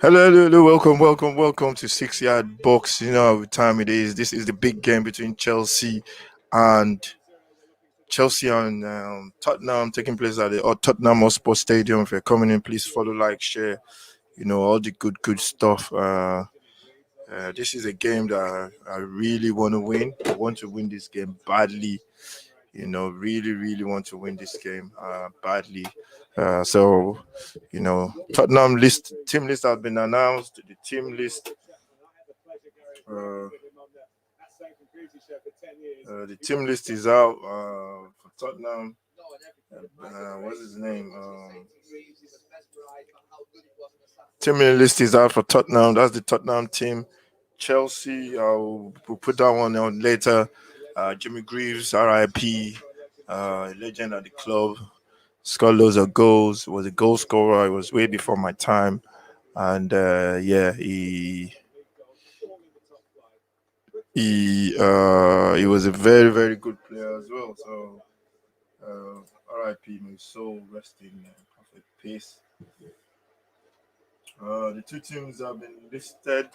Hello, hello, hello, welcome to 6 Yard Box. You know what time it is. This is the big game between and Chelsea and Tottenham taking place at the Tottenham Hotspur Stadium. If you're coming in, please follow, like, share. You know all the good stuff. This is a game that I really want to win. I want to win this game badly. Really want to win this game badly. So, Tottenham team list has been announced. The team list, uh, the team list is out for Tottenham. What's his name? Team list is out for Tottenham. That's the Tottenham team. Chelsea, we'll put that one on later. Jimmy Greaves, RIP, legend at the club. Scored loads of goals. Was a goal scorer. It was way before my time, and he was a very good player as well. So RIP, may his soul rest in perfect peace. The two teams have been listed.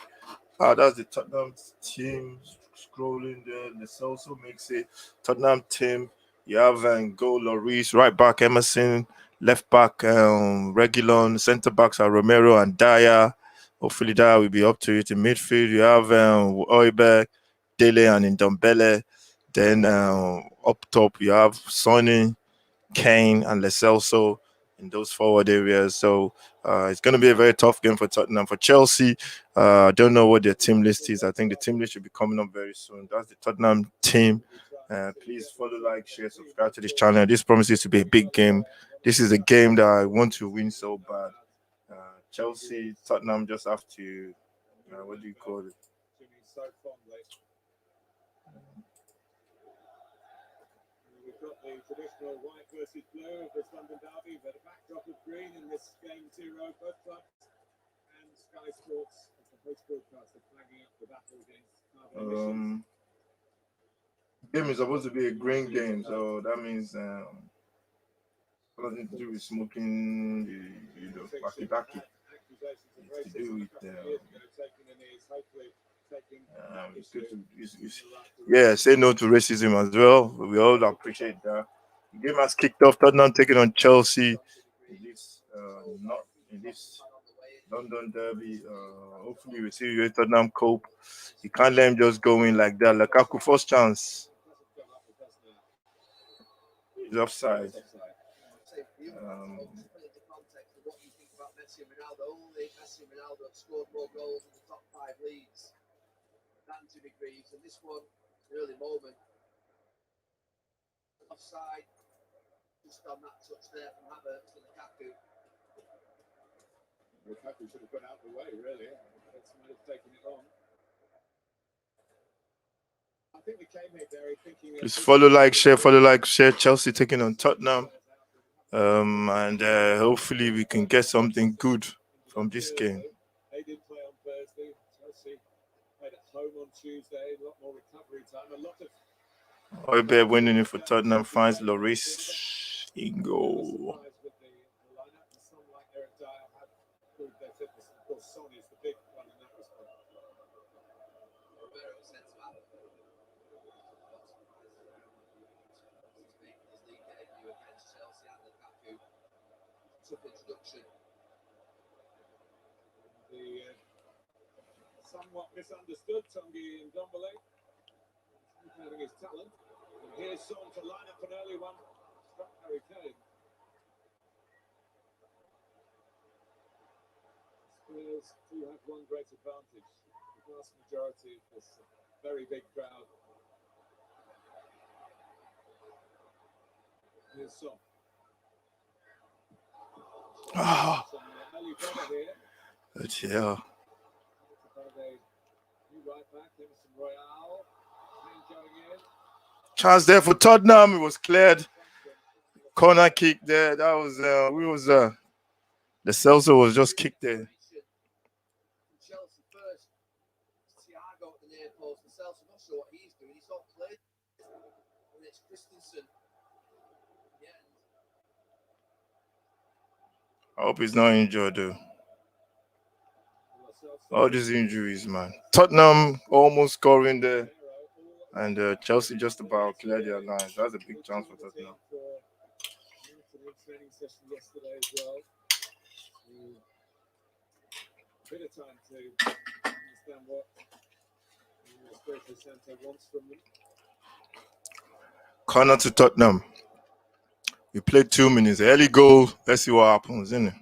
That's the Tottenham team. Scrolling there, this also makes it Tottenham team. You have goal Lloris, right back Emerson, left back Reguilon, centre backs are Romero and Dyer. Hopefully Dyer will be up to it. In midfield, you have Oiberg, Dele and Ndombele. Then up top, you have Sonny, Kane and Lo Celso in those forward areas. So it's going to be a very tough game for Tottenham. For Chelsea, I don't know what their team list is. I think the team list should be coming up very soon. That's the Tottenham team. Please follow, like, share, subscribe to this channel. This promises to be a big game. This is a game that I want to win so bad. Chelsea, Tottenham just have to, what do you call it? We've got the traditional white versus blue of this London derby, but a backdrop of green in this game 2-0. Both clubs and Sky Sports, as the host broadcaster, flagging up the battle against carbon emissions. The game is supposed to be a green game, so that means nothing to do with smoking, wakidaki. It's to do with say no to racism as well. We all appreciate that. The game has kicked off. Tottenham taking on Chelsea in this London derby. Hopefully we see you Tottenham cope. You can't let him just go in like that. Lukaku, first chance. He's offside. Messi and Ronaldo have scored more goals in the top 5 leagues than Jimmy Greaves, and this one, early moment, offside, just on that touch there from Havertz to Lukaku. Lukaku should have got out of the way, really. It's might have taken it on. I think we came here, Gary, thinking. Please follow, like, share. Chelsea taking on Tottenham, and hopefully we can get something good from this game. They did play on Thursday. Chelsea played at home on Tuesday. A lot more recovery time. A lot of Oiberg winning it for Tottenham. Finds Lloris in goal. Some like Eric Dyer have proved their fitness. Of course, Son is the big one in that respect. Tough introduction. The somewhat misunderstood Tanguy Ndombele, having his talent. And here's Son to line up an early one. Struck Harry Kane. Spurs do have one great advantage. The vast majority of this very big crowd. Here's Son. Yeah. Chance there for Tottenham. It was cleared. Corner kick there. That was the Celso was just kicked there. Chelsea first. Thiago at the near post. The Celso, not sure what he's doing. He's not played. And it's Christensen. I hope he's not injured though. All these injuries, man. Tottenham almost scoring there, and Chelsea just about cleared their lines. That's a big chance for Tottenham. Corner to Tottenham. We played 2 minutes. Early goal. Let's see what happens, isn't it?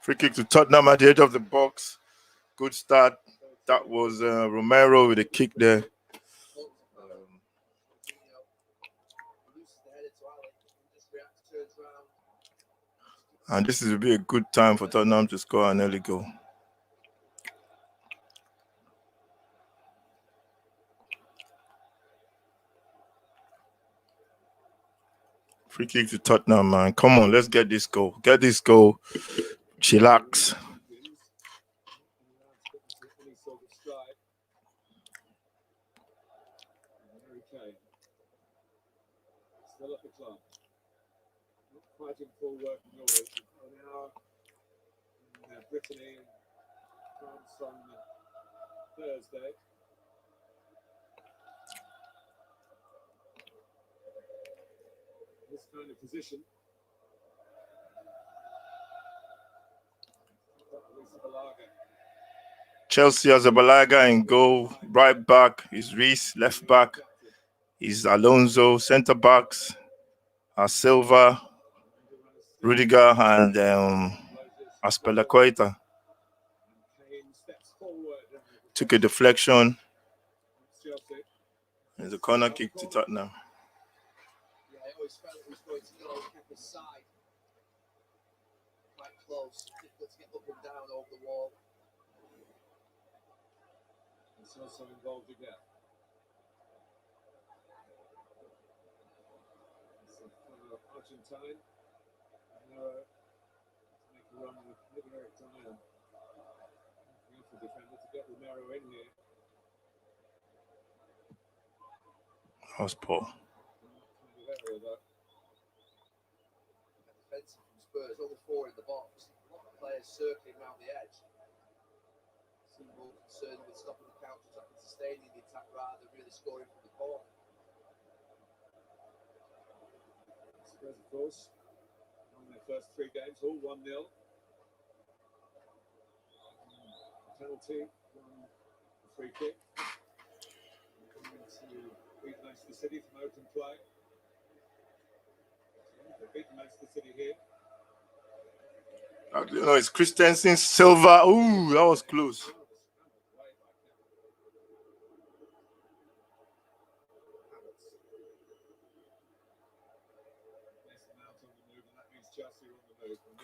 Free kick to Tottenham at the edge of the box. Good start. That was Romero with a kick there. And this will be a good time for Tottenham to score an early goal. Free kick to Tottenham, man. Come on, let's get this goal. Get this goal. Chillax. Still at the club. Fighting full working orders. An hour in Brittany and France on Thursday. This kind of position. Chelsea has a Balaga in goal. Right back is Reece. Left back is Alonso. Centre backs are Silva, Rudiger, and Aspelacueta. Took a deflection. There's a corner kick to Tottenham. Yeah, I always felt it was going to go Kepa's side. Quite close. Difficult to get up and down over the wall. It's also involved again. Argentine. Make a run with Eric Dyer. Beautiful defender to get Romero in here. Hotspur. Defensive from Spurs, only 4 in the box. A lot of players circling around the edge. Seem more concerned with stopping the counter-attack and sustaining the attack rather than really scoring from the corner. Spurs, of course, won their first 3 games, all 1-0. Penalty, a free kick. To beat Manchester City from open play. They beat Manchester City here. You know, it's Christensen, Silva. Ooh, that was close.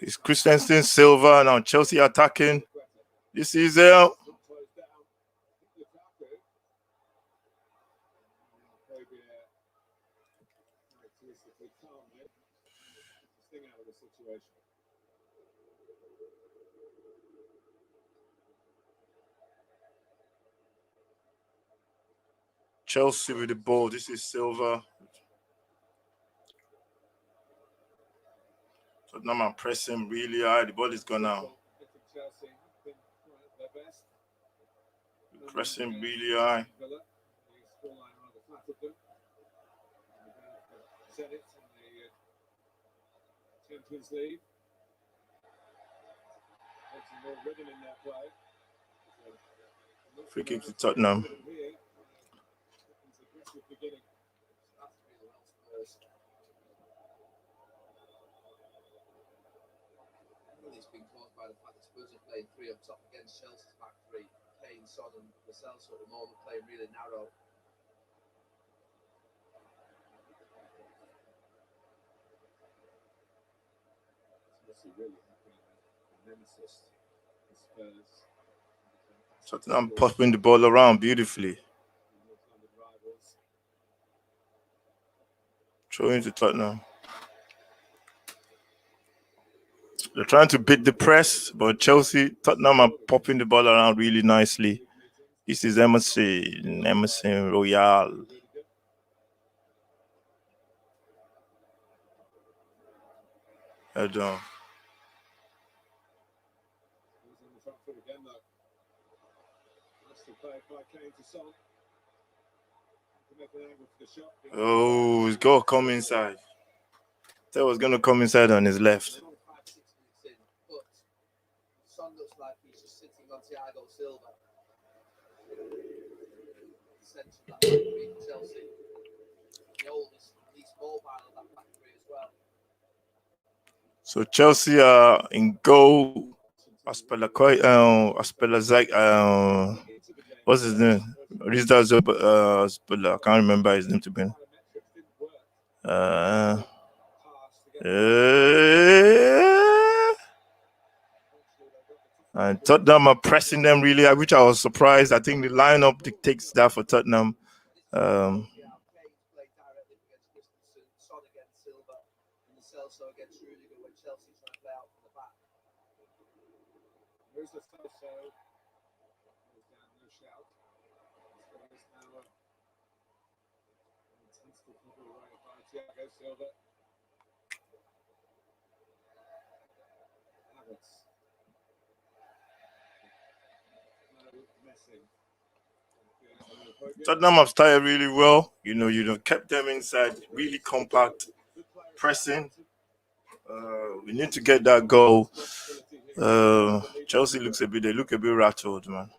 It's Christensen, Silva. Now Chelsea attacking. This is Chelsea with the ball. This is Silva. Tottenham are pressing really high. The ball is gone now. Pressing really high. Champions League. More rhythm in their play. Free kick to Tottenham. It's been caused by the fact that Spurs are playing 3 up top against Chelsea's back 3. Kane, Son, and Lo Celso at the moment playing really narrow. Really nemesis. Spurs. Tottenham popping the ball around beautifully. Throwing to Tottenham. They're trying to beat the press, but Tottenham are popping the ball around really nicely. This is Emerson Royal. Hold on. He's on the front foot again, though. Nicely played by Kanteed to Son. To make an angle for the shot. Oh, it's got to come inside. That was going to come inside on his left. We're only 5-6 minutes in, but Son looks like he's just sitting on Thiago Silva. The centre of that back three for Chelsea. The oldest, least mobile of that back three as well. So Chelsea are in goal. What's his name? I can't remember his name to be. And Tottenham are pressing them really, which I was surprised. I think the lineup dictates that for Tottenham. Kane played directly against Christensen, Son against Silva, and the Celso against Rudiger when Chelsea trying to play out from the back. Here's the Celso. Goes down, no shout. Spurs now intense to keep it away by Thiago Silva. Havertz. No messing. Tottenham have started really well. Kept them inside, really compact, pressing. We need to get that goal. Chelsea they look a bit rattled, man.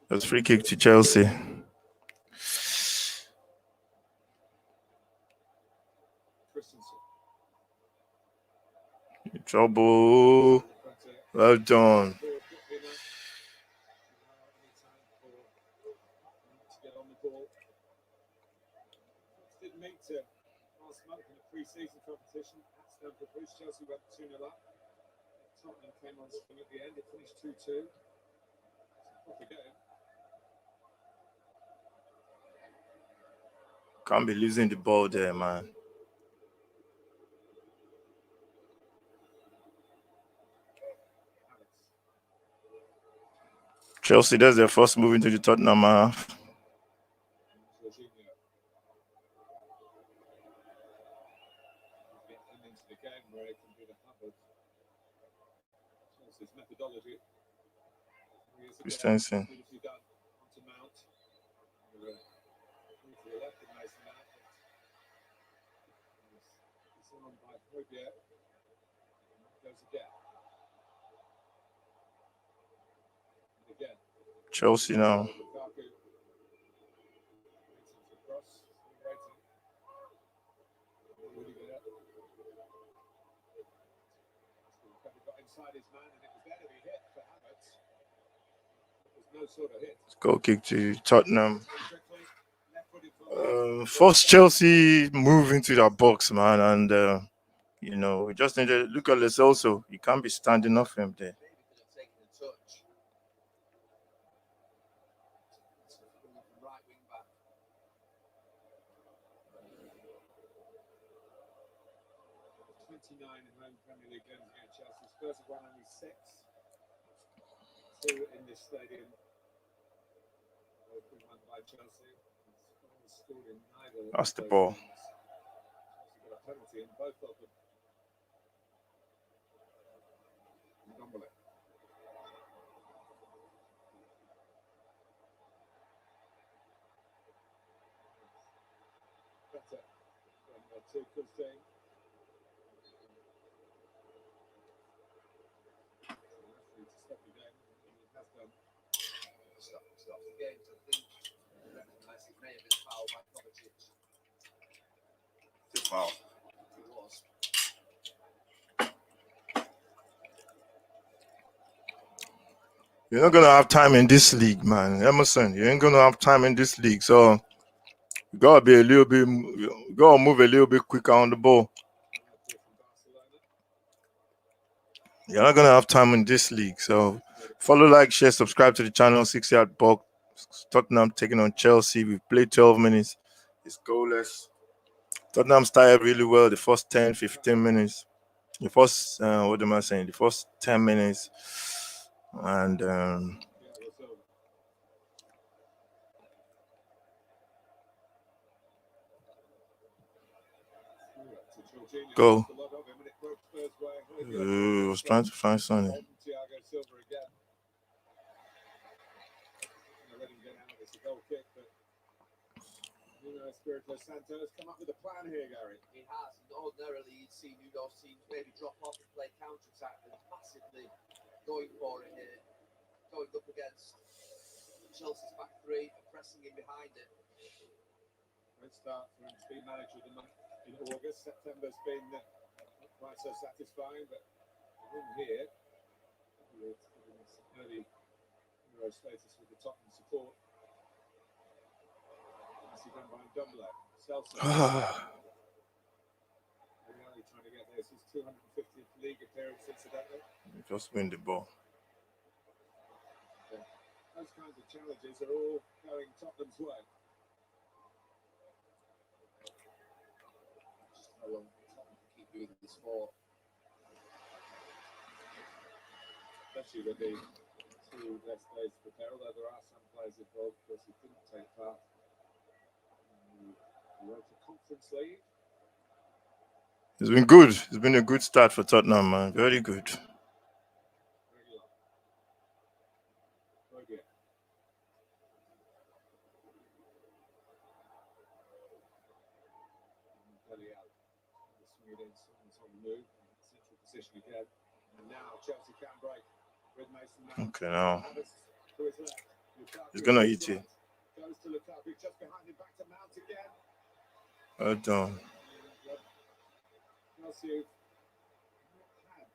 That's free kick to Chelsea. Trouble. Well done. Didn't meet last month in a pre-season competition at Stamford Bridge. Chelsea went 2-0 up. Tottenham came on swing at the end. It finished 2-2. Off we go. Can't be losing the ball there, man. Chelsea, that's their first move into the Tottenham half. Into the game where it can be the Hubbard. Chelsea's methodology. Christensen. Beautifully done onto Mount. To the left of Mason Mount. It's on by Hodier. Goes again. And again. Chelsea now. Goal kick to Tottenham. First Chelsea move into that box, man, and we just need to look at this also. You can't be standing off him there. Premier League games against Chelsea. Spurs have won only 6. 2 in this stadium. They've been won by Chelsea. Spurs scored in neither. That's the ball. Chelsea got a penalty in both of them. Ndombele. Better from Kanteed. Stop the game. I think recognised it may have been a foul by Kovacic. It's a foul. It was. You're not gonna have time in this league, man. Emerson, you ain't gonna have time in this league. So you gotta move a little bit quicker on the ball. You're not gonna have time in this league. So follow, like, share, subscribe to the channel. 6 yard box. Tottenham taking on Chelsea. We've played 12 minutes. It's goalless. Tottenham started really well the first 10, 15 minutes. The first, what am I saying? The first 10 minutes. And go. I was trying to find something. Santos come up with a plan here, Gary. He has. Ordinarily, you'd see Nuno's teams maybe drop off and play counter-attack, and massively going for it here, going up against Chelsea's back three and pressing in behind it. Great start for him to be manager of the month in August. September's been not quite so satisfying, but in here, early Euro status with the Tottenham support. Nicely done by Dumbler. Celso. Really trying to get this. His 250th league appearance, incidentally. Just win the ball. Yeah. Those kinds of challenges are all going Tottenham's way. Just how long Tottenham can keep doing this for. Especially with the 2 less days to prepare, although there are some players involved, of course, who couldn't take part in the UEFA Conference League. It's been good. It's been a good start for Tottenham, man. Very good. Position again. And now Chelsea can break with Mason Mount. Okay, now To his left. he's gonna eat it. Goes to Lukaku, just behind him, back to Mount again. Well done. Chelsea have not had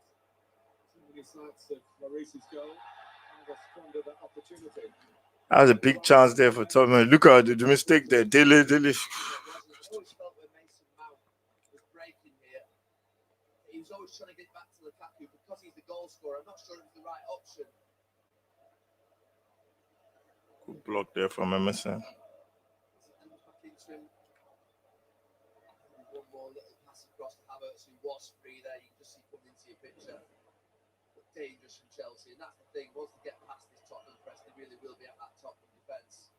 too many sights of Lloris's goal, and they squandered that opportunity. That's a big chance there for Tottenham. Look at the mistake there. Daily. I always felt when Mason Mount was breaking here, he was always trying to get back to Lukaku because he's the goal scorer. I'm not sure it was the right option. Good block there from Emerson. Back into him. One more little pass across to Havertz, who was free there. You can just see coming into your picture. But dangerous from Chelsea, and that's the thing. Once they get past this Tottenham press, they really will be at that top of defence.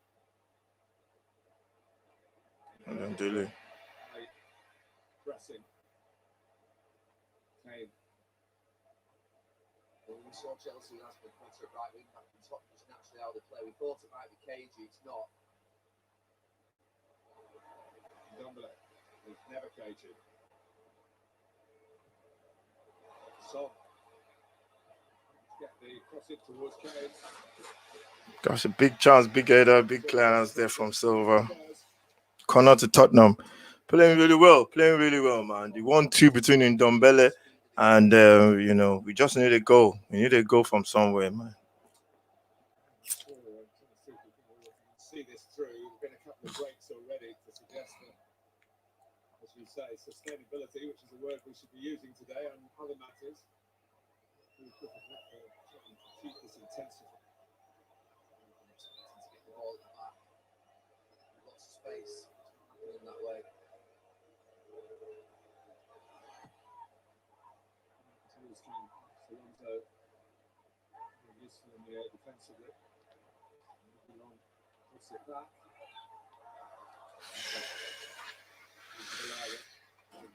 And then Daily. Pressing. Kane. Well, we saw Chelsea last week, Potter at right wing back, and Tottenham just naturally how they play. We thought it might be cagey, it's not. Dumbler. It's never cagey. So, get the cross it towards Kane. Gosh, a big chance, big header, big clearance there from Silva. Corner to Tottenham. Playing really well, man. The 1-2 between Ndombele and, we just need a goal. We need a goal from somewhere, man. See this through. There's been a couple of breaks already to suggest that, as we say, sustainability, which is a word we should be using today on other matters. Keep this intensity. Lots of space in that way. Useful in the air defensively. Puts it back.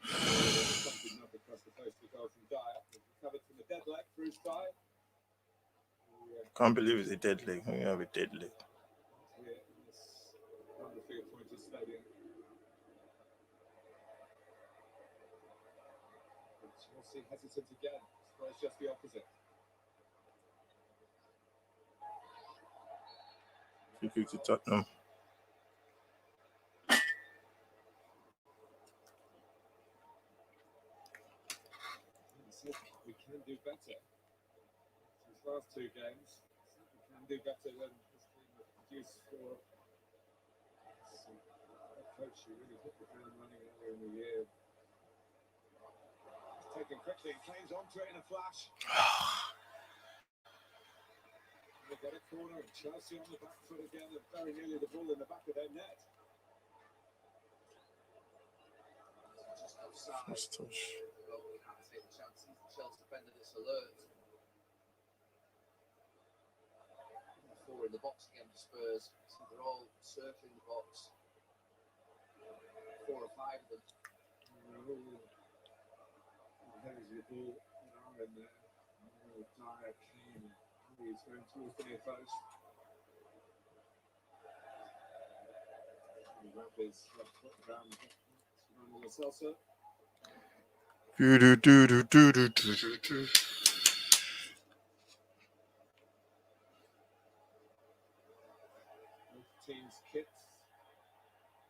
Something up across the post of goal from Dyer. Recovered from the dead leg through Dyer. Can't believe it's a dead leg. We have a dead leg. Here in this wonderfully appointed stadium. Chelsea hesitant again. Spurs just the opposite. Free to Tottenham. We can do better. These last 2 games, we can do better than this team has produced for a coach who really hit the ground running earlier in the year. Taken quickly and claims onto it in a flash. They get a corner and Chelsea on the back foot again and very nearly the ball in the back of their net. Just offside. First touch. But we can't take the chances. The Chelsea defender that's alert. 4 in the box again for Spurs. So they're all circling the box. 4 or 5 of them. There's the ball now in there. Dyer, Kane, he's going towards the near post. Grab his left foot down. Manuel Celso. Both teams' kits.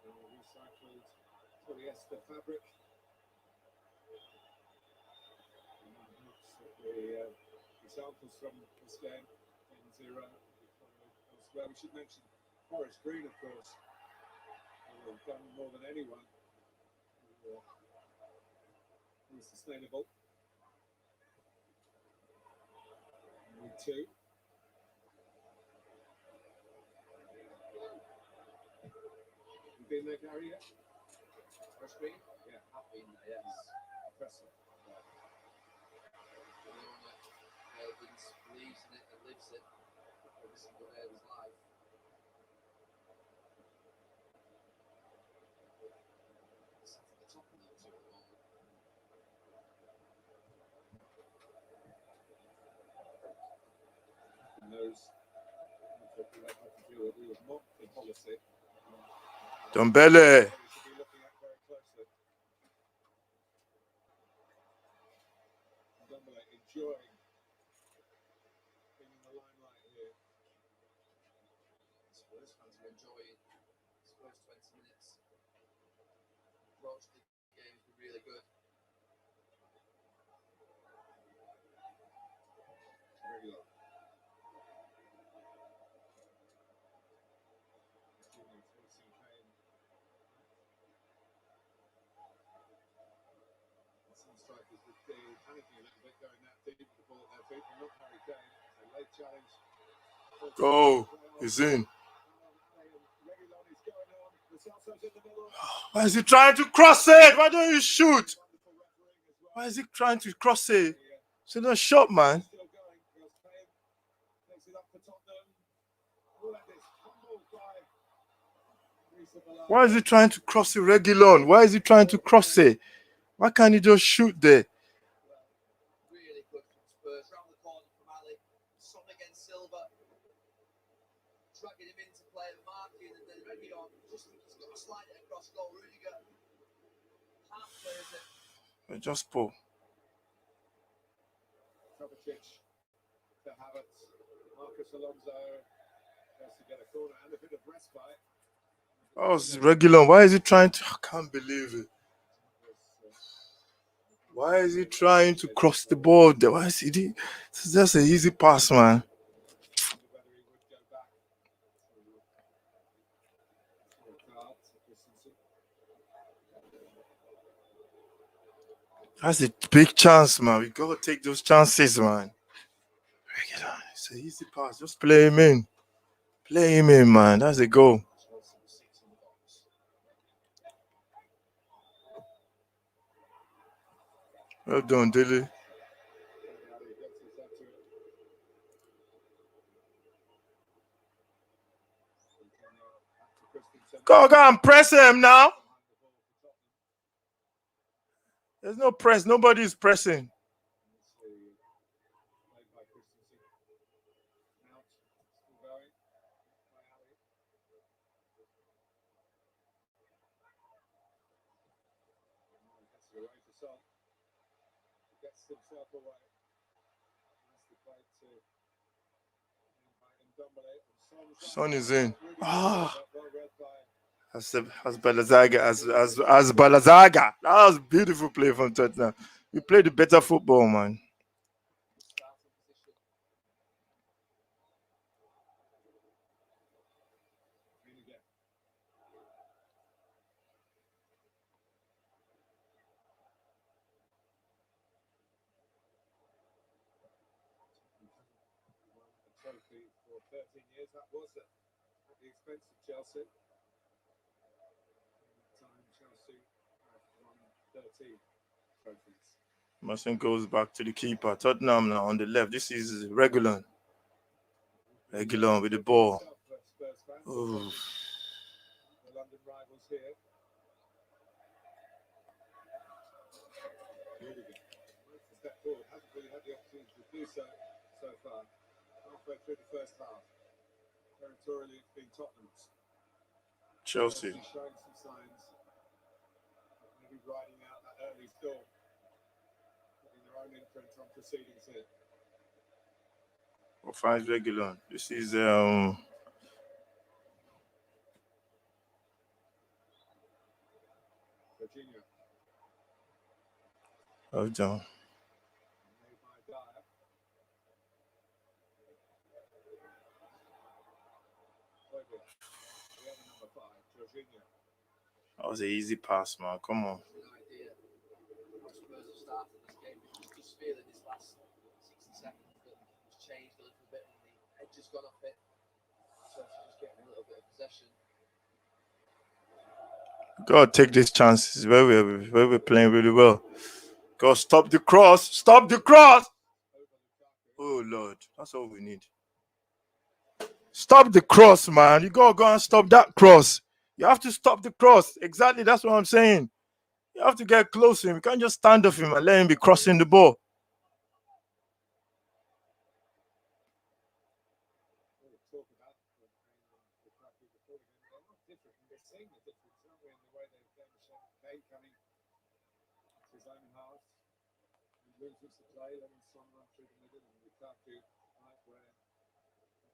Recycled polyester fabric. The examples from this game in 0 elsewhere. We should mention Forest Green, of course, who have done more than anyone. Be sustainable. Need 2. You been there, Gary, yet? Forest Green? Yeah. I've been there, yes. Impressive. The owner believes in it and lives it every single day of his life. It's at the top of the 2 at the moment. He knows what we have to do with. He was not the policy. Dombele. We should be looking at very closely. Dombele enjoying being in the limelight here. Spurs fans are enjoying Spurs 20 minutes. Approach the game has been really good. Regular. Junior forcing Kane. Some strikers would be panicking a little bit going that deep with the ball at their feet, but not Harry Kane. It's a late challenge. Oh, he's in. Why is he trying to cross it? Why don't you shoot? Why is he trying to cross it? It's not a shot, man. Why is he trying to cross it regular? Why is he trying to cross it? Why can't he just shoot there? Really good from Spurs. Round the corner from Ali. Son against Silva. Dragging him into play and marking and then Reguilon just he's got to slide it across goal. Rudiger half clears it. Just pull. Kovacic to Havertz. Marcus Alonso has to get a corner and a bit of respite. Oh, it's regular. Why is he trying to? I can't believe it. Why is he trying to cross the ball? Why is he? It's just an easy pass, man. That's a big chance, man. We gotta take those chances, man. Regular. It's an easy pass. Just play him in. Play him in, man. That's a goal. Well done, Dilly. Go and press him now. There's no press. Nobody's pressing. Son is in. As Balazaga, as Balazaga. That was a beautiful play from Tottenham. We played the better football, man. trophy for 13 years. That was at the expense of Chelsea. In that time, Chelsea have won 13 trophies. Mason goes back to the keeper. Tottenham now on the left. This is Regulon. Regulon with the ball. Spurs fans, Ooh. the London rivals here. Makes a step forward. Hasn't really had the opportunity to do so far. Halfway through the first half. Territorially, it's been Tottenham's. Chelsea. Showing some signs of maybe riding out that early storm, putting their own imprint on proceedings here. Finds Regulon. This is Jorginho. hold on. Made by Dyer. Hoybier. The other number 5, Jorginho. That was an easy pass, man. Come on. An idea how Spurs have started this game. Just feeling this last 60 seconds that it's changed a little bit and the edge has gone off it. Chelsea just getting a little bit of possession. God, take these chances where we're playing really well. God, stop the cross. Stop the cross. Oh, Lord. That's all we need. Stop the cross, man. You gotta go and stop that cross. You have to stop the cross. Exactly, that's what I'm saying. You have to get close to him. You can't just stand off him and let him be crossing the ball. Talk about the Lukaku before the game. They're not different. We're seeing the difference, aren't we, in the way they've done Kane coming to his own half. He loses the play, letting Son run through the middle, and Lukaku right where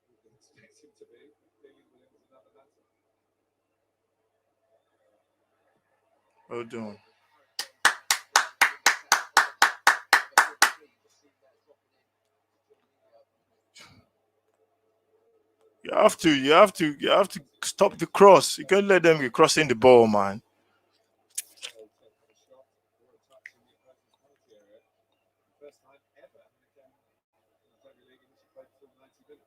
we can expect him to be. Dealing with him is another matter. Well done. You have to stop the cross. You can't let them be crossing the ball, man. First time ever in a game in the Premier League in which he played full 90 minutes.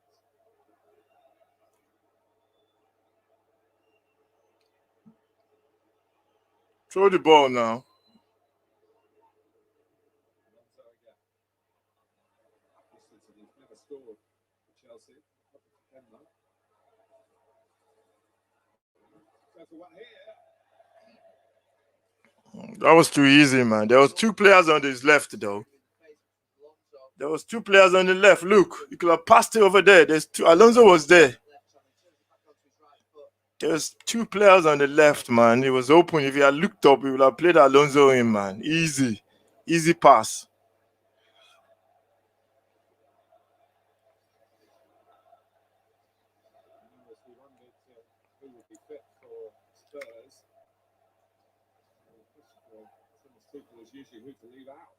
Throw the ball now. Alonso again. He's never scored for Chelsea. Go for one here. That was too easy, man. There was two players on his left, though. There was two players on the left. Look, you could have passed it over there. There's two. Alonso was there. There's two players on the left, man. It was open. If he had looked up, he would have played Alonso in, man. Easy. Easy pass. We wondered who would be fit for Spurs. Thomas Tuchel is usually who to leave out.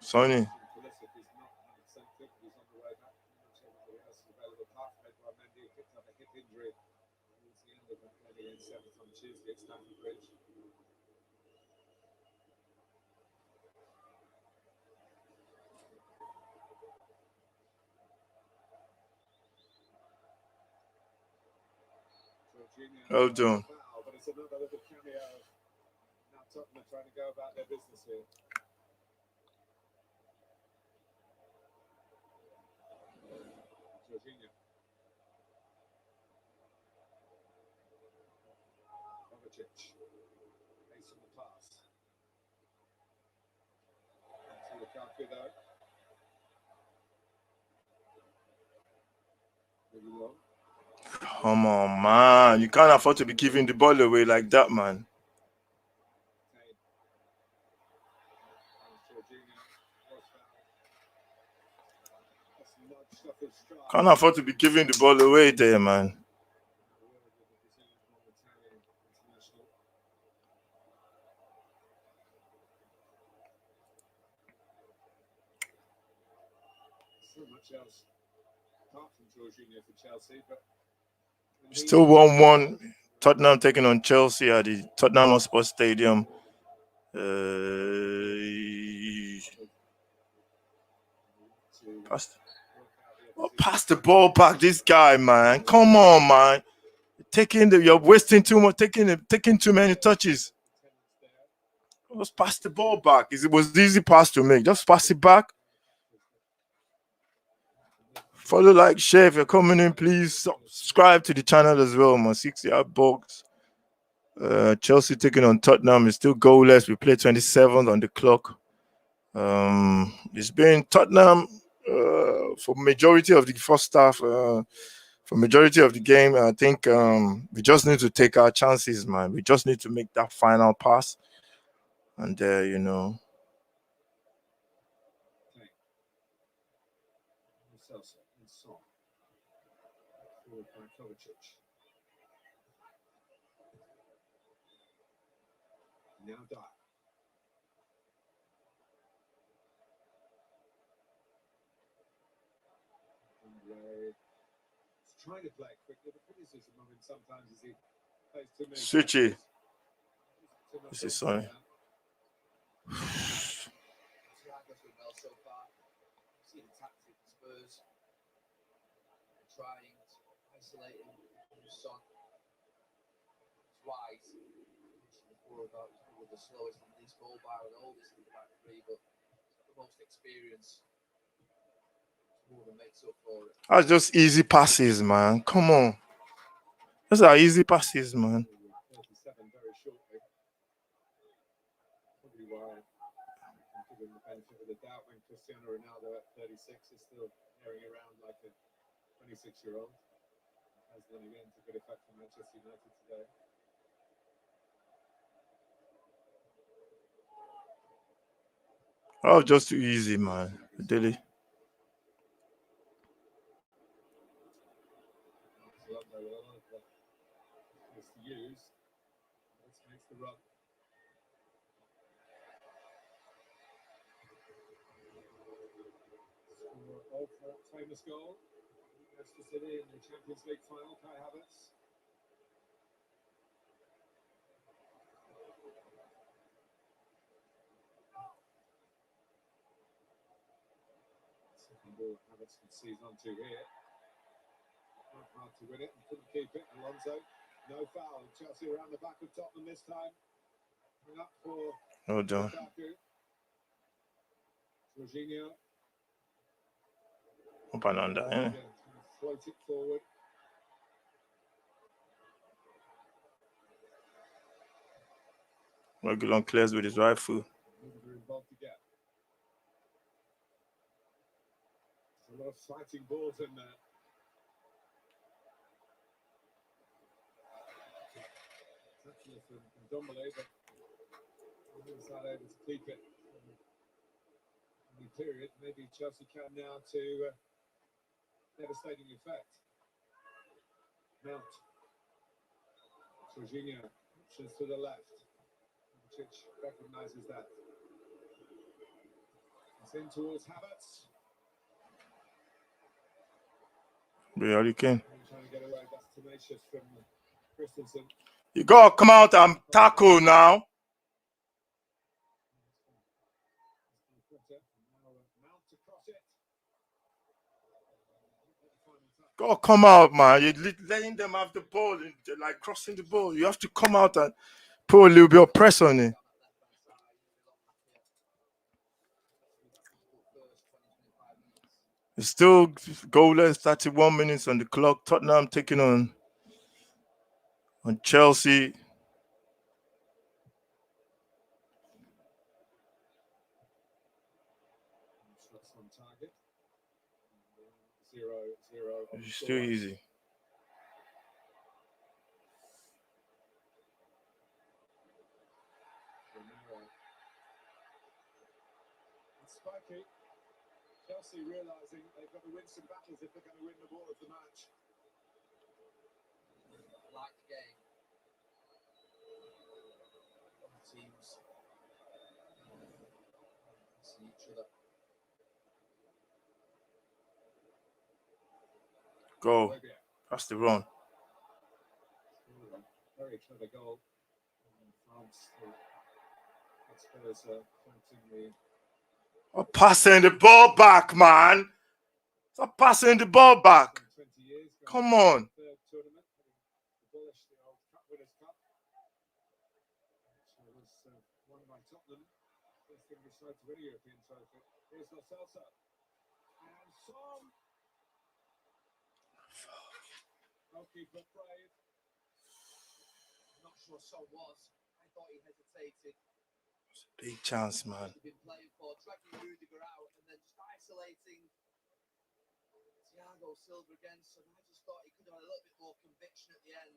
Sonny. Pulisic is not 100% fit, but he's on the way back. Everybody else is available. Apart from Edouard Mendy, who picked up a hip injury towards the end of that game against Everton on Tuesday at Stamford Bridge. Well done. But it's another little cameo. Now Tottenham are trying to go about their business here. Jorginho. Kovacic. Ace on the pass. To Lukaku though. Really long. Come on, man. You can't afford to be giving the ball away like that, man. Can't afford to be giving the ball away there, man. So much else apart from Jorginho for Chelsea, but Still 1-1. Tottenham taking on Chelsea at the Tottenham Hotspur Stadium. Pass the ball back, this guy, man. Come on, man. You're wasting too much, taking too many touches. Just pass the ball back. It was easy pass to make. Just pass it back. Follow, like, share. If you're coming in, please subscribe to the channel as well, man. 60-yard box. Chelsea taking on Tottenham. It's still goalless. We play 27th on the clock. It's been Tottenham for majority of the first half. For majority of the game, I think we just need to take our chances, man. We just need to make that final pass, and Now die. He's trying to play quickly. The criticism of him sometimes is he plays too many. Switchy. This is sorry. So far, see the tactic, Spurs trying to isolate him from Son. It's wise. Before about the slowest and least mobile and oldest in the back three, but the most experience more than makes up for it. That's just easy passes, man. Come on. Those are easy passes, man. 37 very shortly. Probably why I'm giving the benefit of the doubt when Cristiano Ronaldo at 36 is still carrying around like a 26-year-old. Has then again to good effect for Manchester United today. Oh, just too easy, man. Really. Use. This makes the run. Famous goal. Manchester City in the Champions League final. Kai Havertz. Second ball Havertz can seize onto here. Hard to win it and couldn't keep it. Alonso, no foul. Chelsea around the back of Tottenham this time. Hung up for Well done. Jorginho. Up and under, yeah. Float it forward. Regulon clears with his right foot. Involved again. There's a lot of fighting balls in there. From Dombele, but he was not able to keep it in the period. Maybe Chelsea can now to devastating effect. Mount. Jorginho options to the left. Kovacic recognises that. It's in towards Havertz. Yeah, you can. Trying to get away. That's tenacious from Christensen. You gotta come out and tackle now. Gotta come out, man. You're letting them have the ball and like crossing the ball. You have to come out and put a little bit of press on it. It's still goalless, 31 minutes on the clock. Tottenham taking on Chelsea. On target. 0-0. It's still easy. It's spiky. Chelsea realising they've got to win some battles if they're going to win the ball of the match. Like the game. Teams see each other. Go. That's the run. Very clever goal. France. Spurs passing the ball back, man. Stop passing the ball back. 20 years. Come on. Third tournament, abolished the old Cup Winners' Cup, which was won by Tottenham. First English side to win a European trophy. Here's Lo Celso. And Son. Goalkeeper brave. I'm not sure Son was. I thought he hesitated. Big chance, man. He'd been playing for, dragging Rudiger out and then just isolating Thiago Silva again. So I just thought he could have had a little bit more conviction at the end.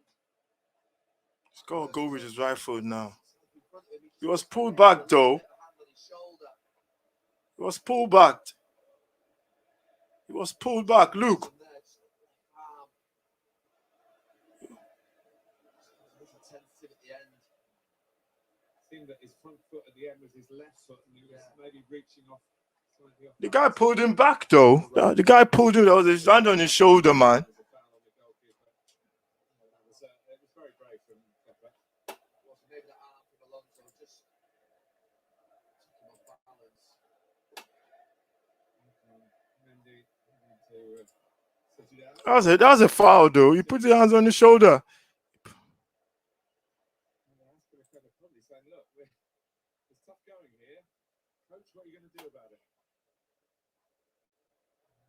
He's got to go with his right foot now. In front of him, He was pulled back, though. hand on his shoulder. He was pulled back. He was pulled back. Look. And there, just calm. He was tentative at the end. Seemed that his front foot at the end was his left foot, and he was maybe reaching off slightly off. The guy pulled him back, though. The guy pulled him. There was his hand on his shoulder, man. It was very brave from Kepa. Maybe that arm from Alonso just took him off balance. Mendy to sit it out. That was a foul, though. He put his hands on his shoulder. Probably saying, look, it's tough going here. Coach, what are you going to do about it?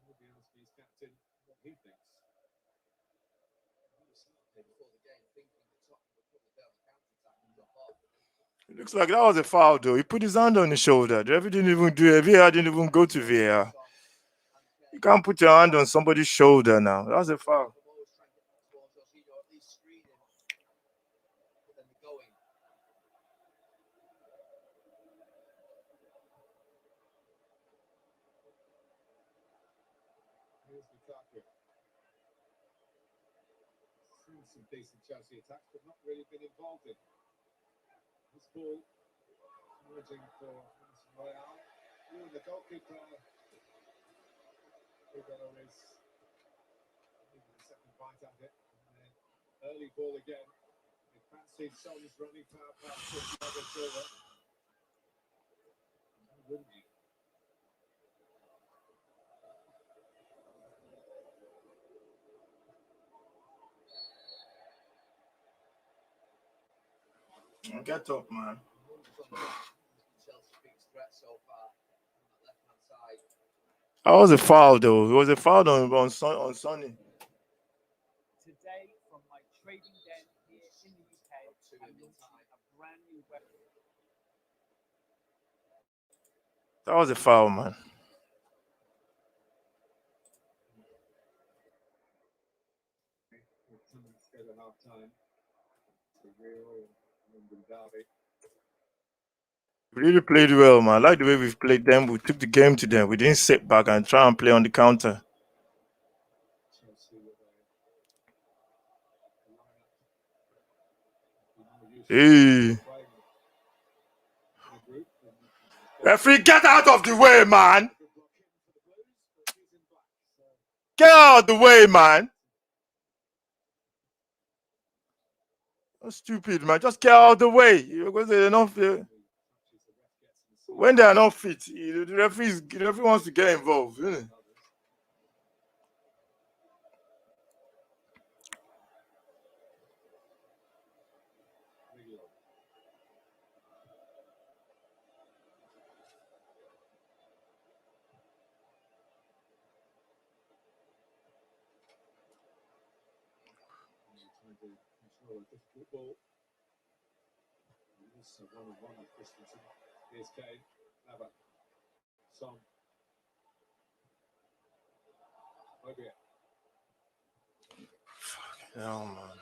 We'll be asking his captain what he thinks. Before the game, thinking the Tottenham would put the down the counter-attack and drop off. It looks like that was a foul, though. He put his hand on his shoulder. The referee didn't even do it. VAR didn't even go to VAR. You can't put your hand on somebody's shoulder now. That was a foul. I'm always trying to get that towards Jorginho, at least screen him. But then they're going. Here's Lukaku. Seen some decent Chelsea attacks, but not really been involved in. This ball emerging for Royale. Ooh, the goalkeeper. Hugo is taking the second bite at it. And then early ball again. You fancy Son's running power past Thiago Silva. Wouldn't you? Get up, man. Chelsea's biggest threat so far on that left-hand side. That was a foul, though. It was a foul on Sonny. Today, from my trading den here in the UK, I'm launching a brand new weapon. That was a foul, man. 10 minutes to go to half time. It's a real London derby. We really played well, man. I like the way we've played them. We took the game to them. We didn't sit back and try and play on the counter. Chelsea with a lineup. Hey. Referee, get out of the way, man. Get out of the way, man. That's stupid, man. Just get out of the way. Because they're not. When they are not fit, the referee wants to get involved, isn't it? Trying to control a difficult ball. It's a 1-on-1 with Christensen. Here's Kane. Lava. Son. Obiet. Hell, man.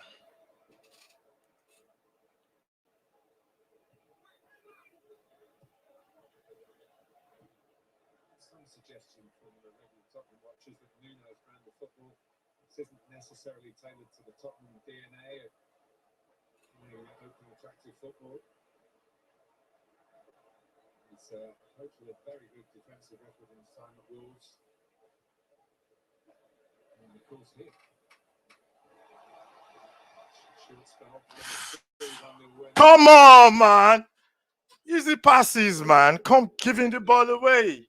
Some suggestion from the regular Tottenham watchers that Nuno's brand of football isn't necessarily tailored to the Tottenham DNA of playing open, attractive football. He's hopefully a very good defensive record in his time at Wolves. And of course here. Short spell. Come on, man. Easy passes, man. Come giving the ball away.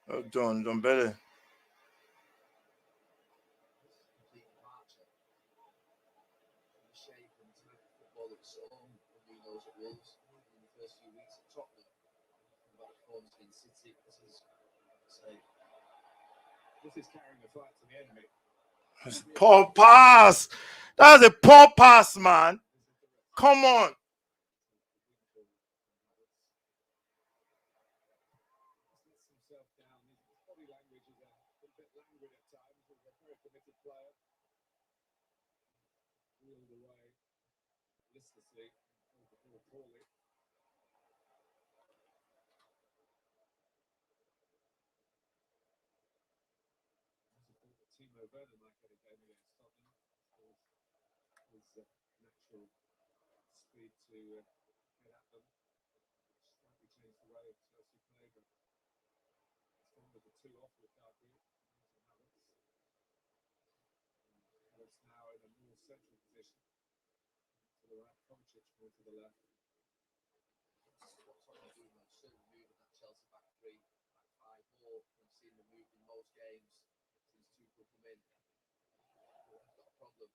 Well done, done better. Complete departure from the shape and type of football that we saw Mourinho's at Wolves in the first few weeks at Tottenham. About the performance against City, this is carrying the fight to the enemy. Poor pass. That was a poor pass, man. Come on. Himself down. His body language is a bit languid at times. He's a very committed player. Wheeled away listlessly, or poorly. Timo Werner might get a game against Tottenham. His natural speed to get at them. Slightly changed the way Chelsea play, but it's gone with the two off with Kanteed. Havertz now in a more central position. To the right, Kovacic more to the left. what Tottenham do now, certainly moving that Chelsea back three, back five more. We've seen them move in most games since Tuchel come in. We've got a problem.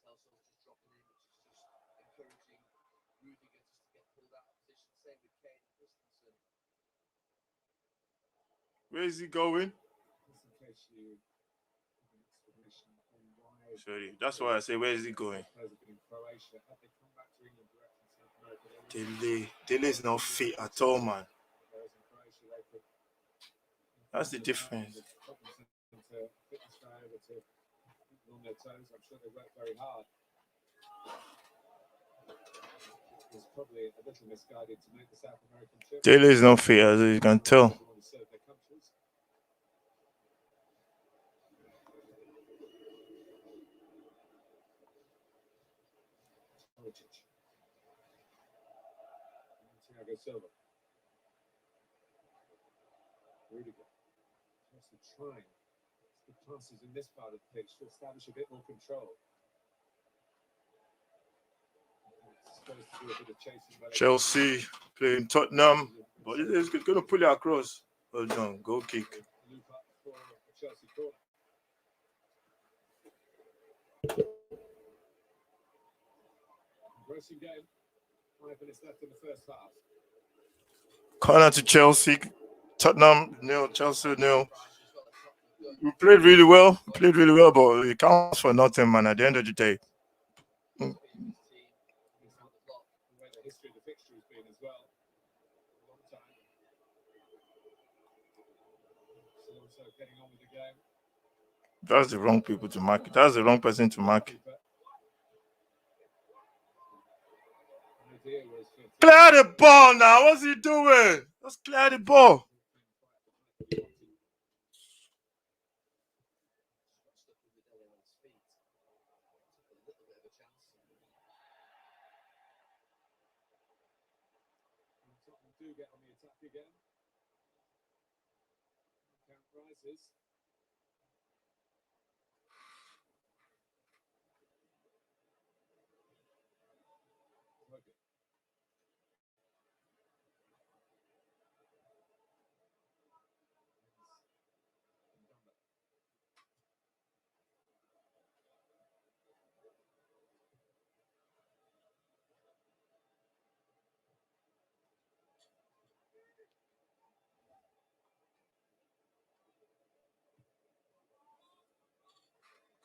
Celson's just dropping in, which is just encouraging Rudiger just to get pulled out of position. Same with Kane and Christensen. Where is he going? Just in case you have an explanation on why. Sorry, that's why I say, where is he going? Players have been in Croatia. Had they come back to England direct from South America? Dele is not fit at all, man. Whereas in Croatia, they could. That's the difference. Into fitness guy over to on their toes. I'm sure they worked very hard. It was probably a little misguided to make the South American trip. Dele is not fit, as you can tell. They want to serve their countries. Kovacic. Thiago Silva. Rudiger. Chelsea trying the passes in this part of the pitch to establish a bit more control. Spurs to do a bit of chasing. Chelsea playing Tottenham, but it's going to pull it across. Well done, goal kick. Loop up for a Chelsea corner. Engrossing game. 5 minutes left in the first half. Corner to Chelsea. Tottenham 0, Chelsea 0. We played really well. But it counts for nothing, man. At the end of the day. The way the history of the fixture has been as well. A long time. Still also getting on with the game. That's the wrong people to mark. That's the wrong person to mark. Clear the ball now. What's he doing? Let's clear the ball. Do get on the attack again. Count rises.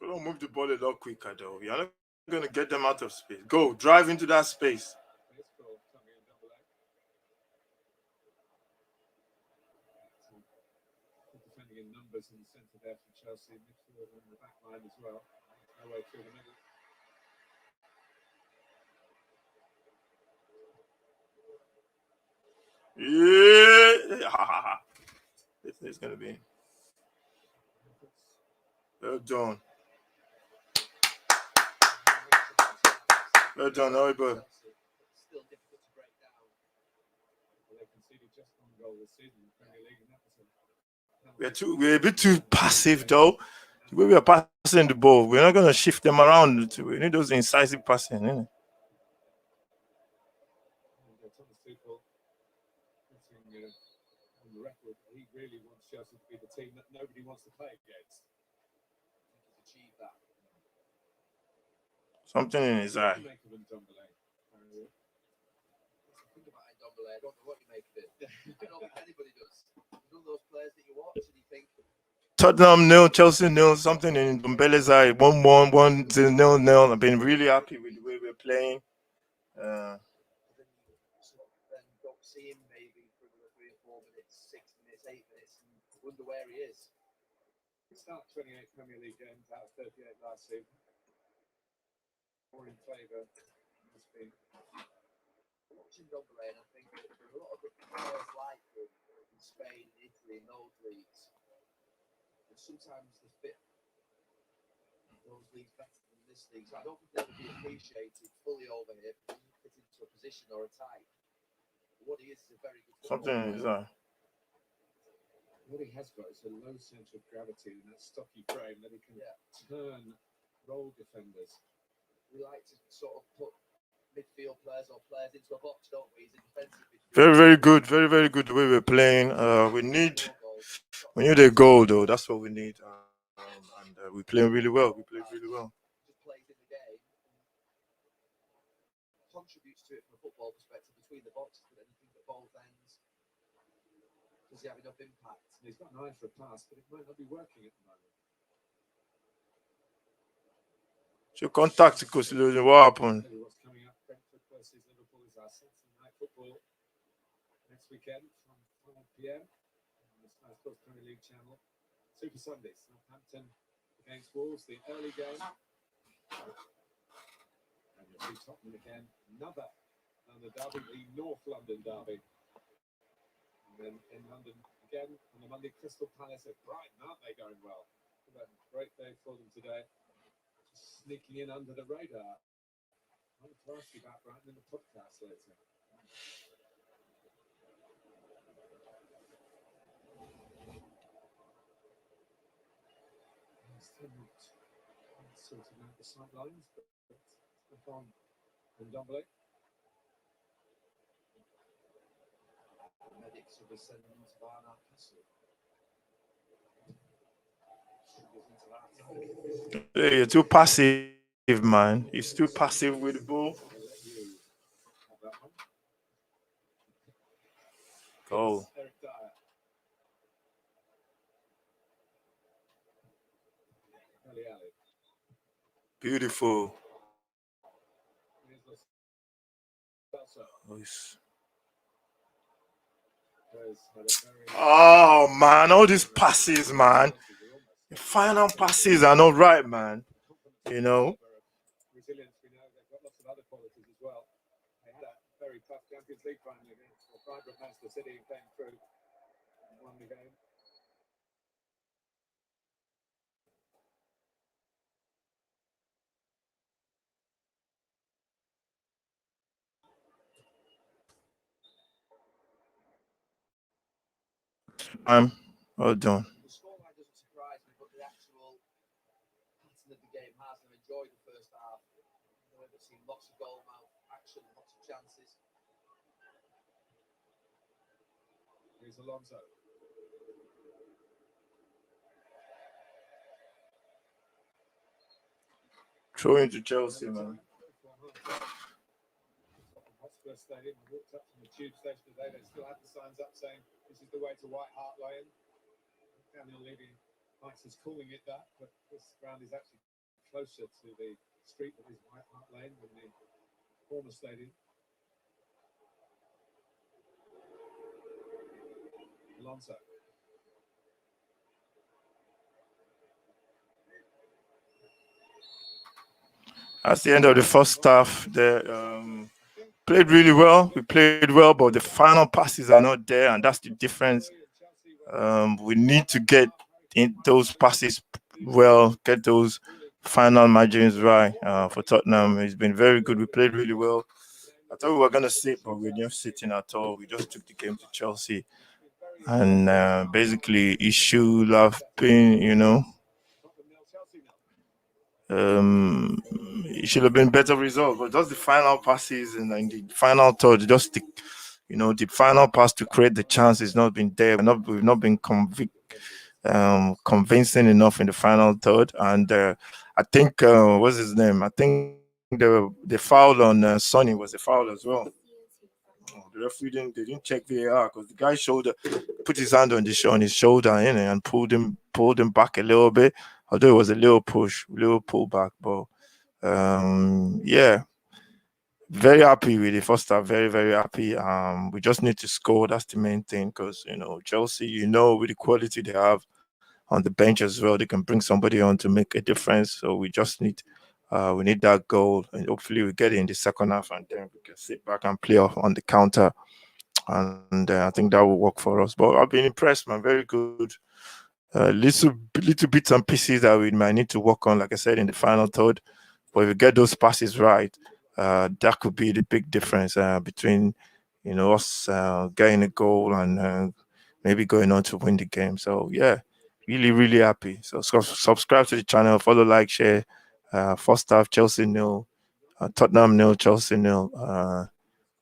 Don't move the ball a lot quicker, though. You're not going to get them out of space. Go, drive into that space. Defending in numbers in the centre there for Chelsea, midfield and the back line as well. No way through the middle. Yeah. It's going to be. Well done. Well done, Oiber. Still difficult to break down. They conceded just one goal this season in the Premier League, and that was we're a bit too passive, though. The way we are passing the ball, we're not going to shift them around. We need those incisive passing, isn't it? Thomas Tuchel putting on the record that he really wants Chelsea team that nobody wants to play against. He's achieved that. Something in his What eye. do you make of Ndombele? Think about Ndombele. I don't know what you make of it. I don't think anybody does. He's one of those players that you watch and you think, Tottenham nil, Chelsea nil. Something in Dombele's eye. 1-1, 1-0, I've been really happy with the way we're playing. then you sort of then don't see him maybe for another 3 or 4 minutes, 6 minutes, 8 minutes, and wonder where he is. We start 28 Premier League games out of 38 last season. More in favour has been. Watching Ndombele, and I think that there are a lot of good players like him in Spain, in Italy, in those leagues. And sometimes they fit those leagues better than this league. So I don't think they'll be appreciated fully over here because he doesn't fit into a position or a type. But what he is a very good Something in his eye. What he has got is a low centre of gravity in that stocky frame that he can turn roll defenders. We like to sort of put midfield players or players into a box, don't we? He's a defensive midfield. Very, very good. Very, very good the way we're playing. We need a goal though. That's what we need. And we're playing really well. We played really well. Just plays in the game, contributes to it from a football perspective between the boxes, but anything at both ends, does he have enough impact? And he's got an eye for a pass, but it might not be working at the moment. So contact because what happened? Tell you what's coming up. Brentford versus Liverpool is our Saturday night football next weekend from 5 p.m. on the Sky Sports Premier League channel. Super Sunday, Southampton against Wolves, the early game. And you'll see Tottenham again, another London derby, the North London derby. And then in London again on the Monday, Crystal Palace at Brighton, aren't they going well? What a great day for them today. Just sneaking in under the radar. I wanted to ask you about Brighton in the podcast later. Still not sorting out the sidelines, but upon Ndombele. The medics will be sending him to Barnard Castle. Hey, you're too passive, man. He's too passive with the ball. I'll let you have that one. Goal. Eric Dyer. Ali Ali. Beautiful. Here's Lo Celso. Nice. Has had a very Oh man, all these passes, man. The final passes are not right, man. You know. Resilience, we know they've got lots of other qualities as well. They had a very tough Champions League final against the vibrant Manchester City and came through and won the game. Well done. The scoreline doesn't surprise me, but the actual pattern of the game has. I've enjoyed the first half. I've seen lots of goal mouth action, lots of chances. Here's Alonso. Throw into Chelsea, man. Tottenham Hotspur Stadium. I walked up from the tube station today. They still had the signs up saying this is the way to White Hart Lane. Daniel Levy likes us calling it that, but this ground is actually closer to the street that is White Hart Lane than the former stadium. Alonso. That's the end of the first half. Played really well. We played well, but the final passes are not there, and that's the difference. We need to get in those passes well, get those final margins right for Tottenham. It's been very good. We played really well. I thought we were going to sit, but we didn't sit in at all. We just took the game to Chelsea. And basically, it should have been, it should have been better result. But just the final passes and the final touch, just the final pass to create the chance has not been there. We've not been convincing enough in the final third. And I think what's his name? I think the foul on Sonny was a foul as well. The referee didn't they didn't check VAR because the guy shoulder put his hand on his shoulder and pulled him back a little bit. Although it was a little push, little pullback, but yeah, very happy with the first half. Very, very happy. We just need to score. That's the main thing because Chelsea, with the quality they have on the bench as well, they can bring somebody on to make a difference. So we need that goal, and hopefully we get it in the second half, and then we can sit back and play off on the counter. And I think that will work for us. But I've been impressed, man. Very good. Little bits and pieces that we might need to work on, like I said, in the final third. But if we get those passes right, that could be the big difference between, us getting a goal and maybe going on to win the game. So yeah, really, really happy. So subscribe to the channel, follow, like, share. First half, Chelsea nil, Tottenham nil, Chelsea nil,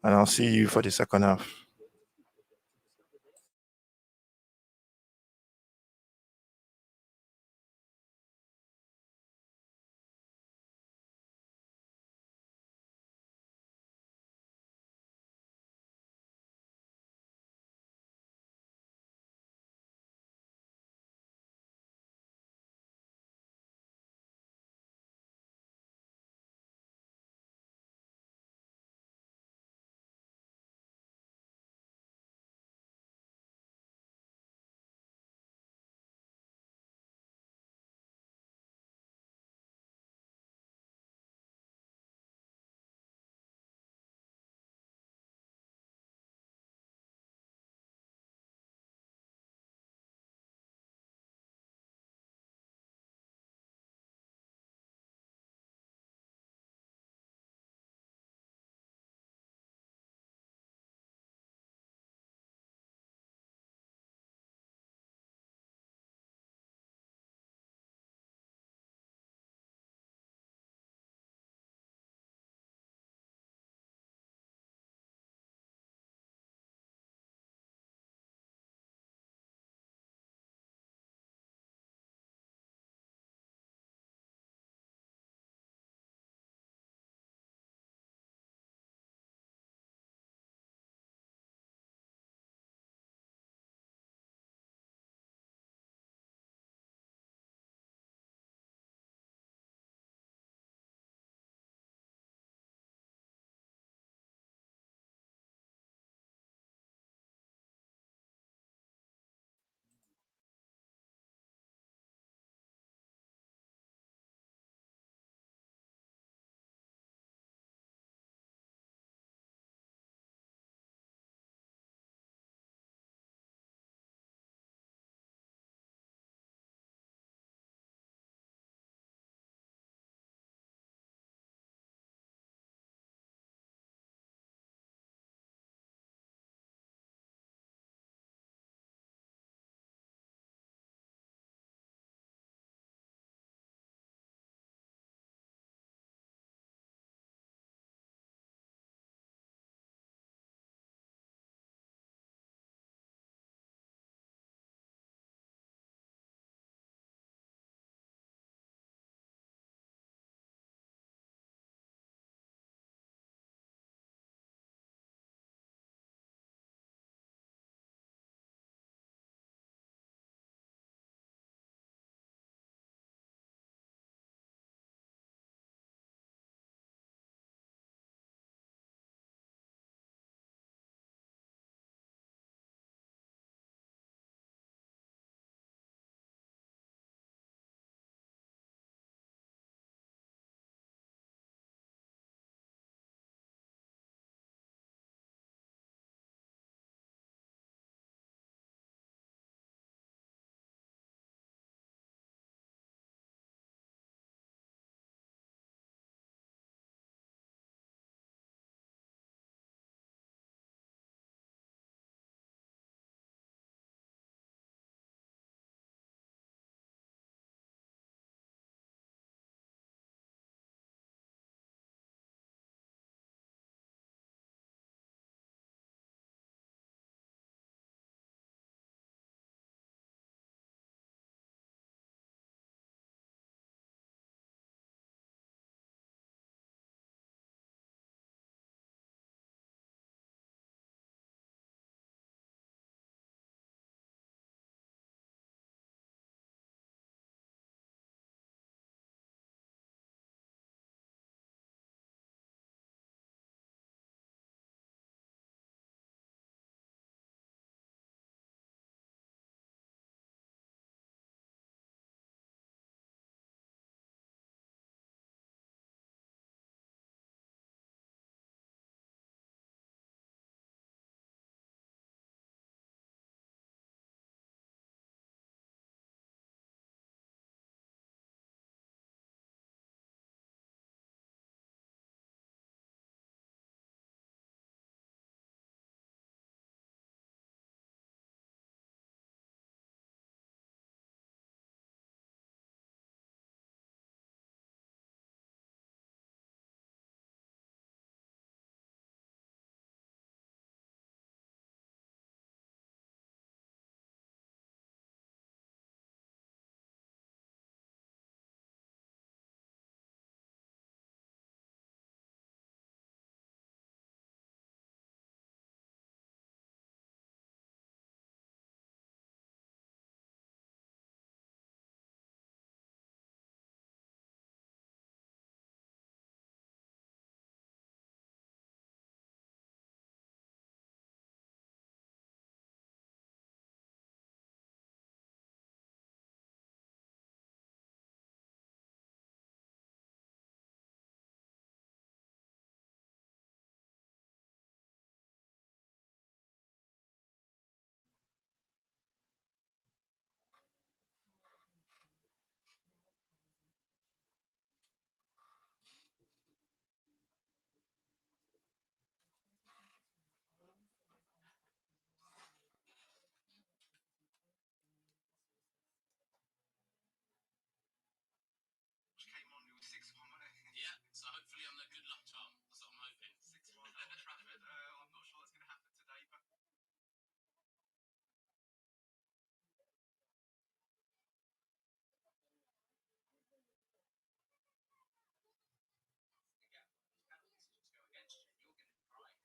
and I'll see you for the second half. Yeah, so hopefully I'm the good luck charm. That's what I'm hoping. 6-1 Old Trafford. I'm not sure that's going to happen today, but again, penalty decisions go against you, you're going to be crying.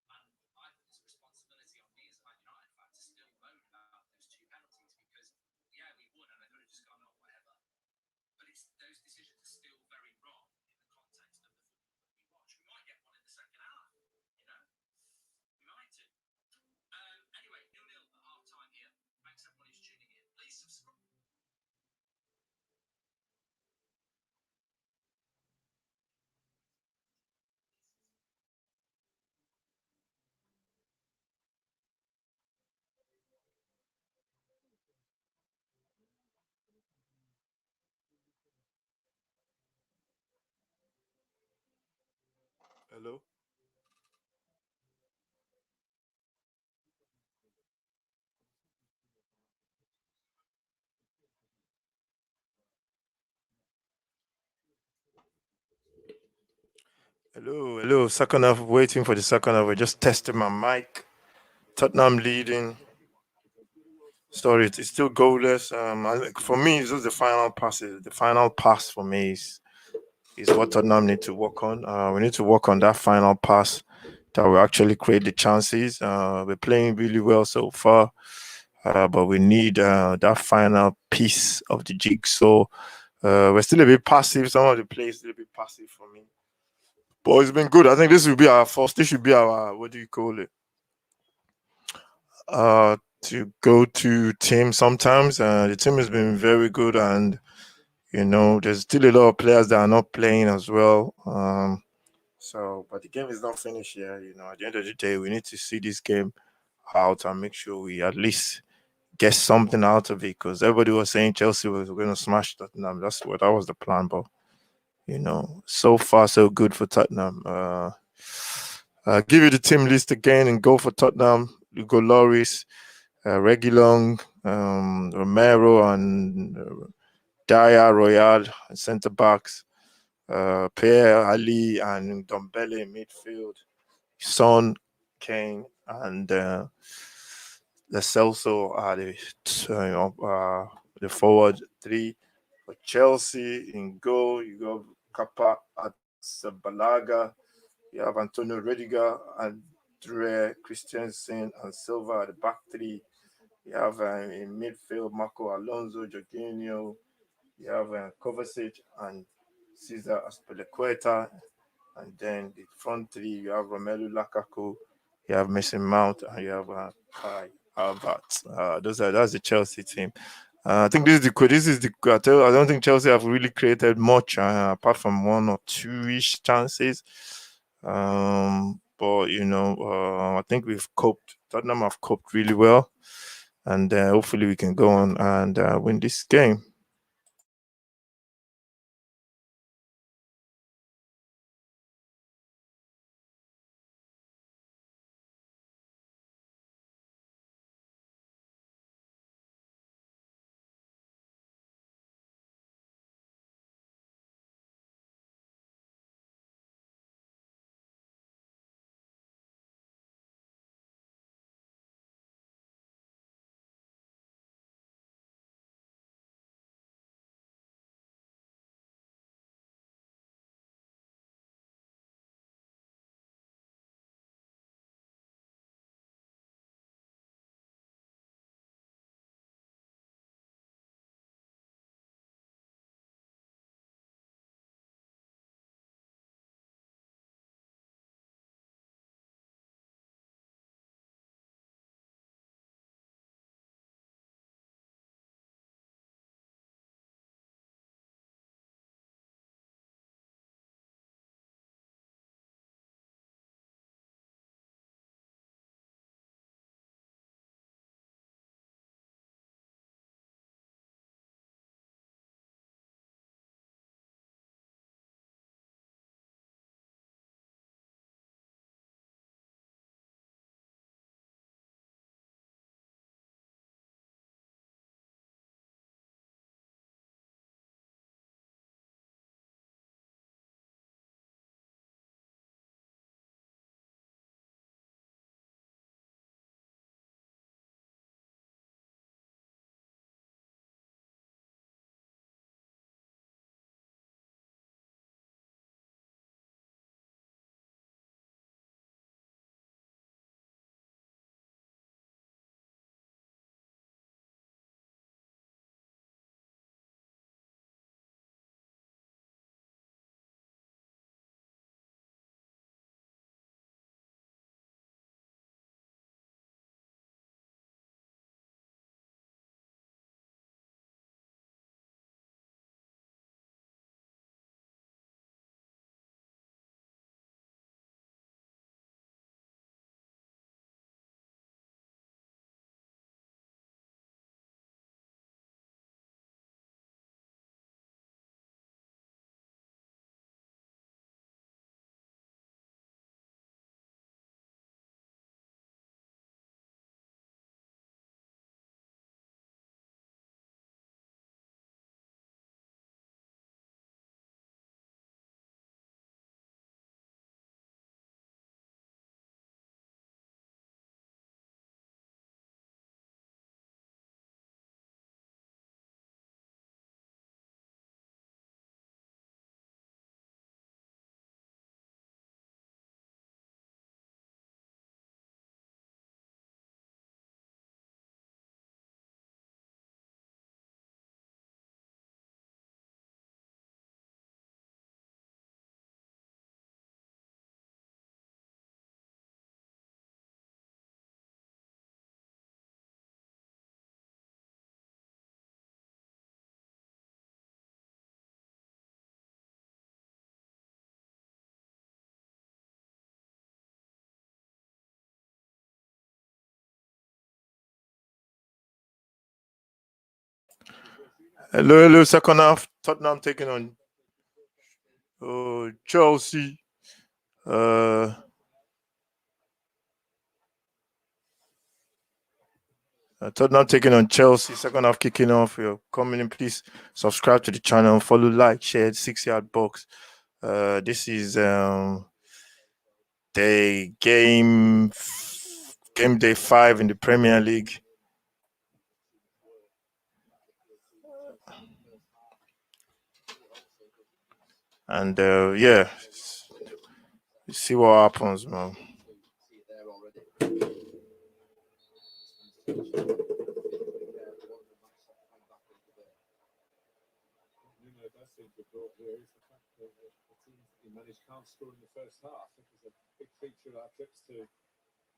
And I think there's a responsibility on me as a Man United fan to still moan about those two penalties because, yeah, we won and I could have just gone, oh, whatever. But those decisions are still very wrong in the context of the football that we watch. We might get one in the second half, you know? We might do. Anyway, 0-0 at half time here. Thanks everyone who's tuning in. Please subscribe. Hello. Hello, hello. Second half, waiting for the second half. We're just testing my mic. Tottenham leading. Sorry, it's still goalless. For me, it's just the final passes. The final pass for me is what Tottenham need to work on. We need to work on that final pass that will actually create the chances. We're playing really well so far, but we need that final piece of the jigsaw. We're still a bit passive. Some of the plays still a bit passive for me, but it's been good. I think this will be our first. This should be our, what do you call it? To go to team sometimes. The team has been very good, and there's still a lot of players that are not playing as well. But the game is not finished yet. At the end of the day, we need to see this game out and make sure we at least get something out of it. Because everybody was saying Chelsea was going to smash Tottenham. That was the plan. But so far so good for Tottenham. Give you the team list again and go for Tottenham. Hugo Lloris, Reguilon, Romero, and Dyer Royal, centre backs. Pierre, Ali, and Dombele in midfield. Son, Kane, and the Celso are the forward three. For Chelsea in goal, you got Kappa at Balaga. You have Antonio Rediger, Andre Christensen, and Silva at the back three. You have in midfield Marco Alonso, Jorginho. You have Kovacic and Cesar Azpilicueta. And then the front three, you have Romelu Lukaku, you have Mason Mount, and you have Kai Havertz. That's the Chelsea team. I think this is the. I don't think Chelsea have really created much apart from one or two ish chances. But I think we've coped. Tottenham have coped really well, and hopefully we can go on and win this game. Hello, second half. Tottenham taking on Chelsea. Uh, Tottenham taking on Chelsea. Second half kicking off. You're coming in. Please subscribe to the channel. Follow, like, share. 6 yard box. This is the game day 5 in the Premier League. And yeah, see what happens, man. See it there already. The best thing to brought here is the fact that the teams that you managed can't score in the first half. It was a big feature of our trips to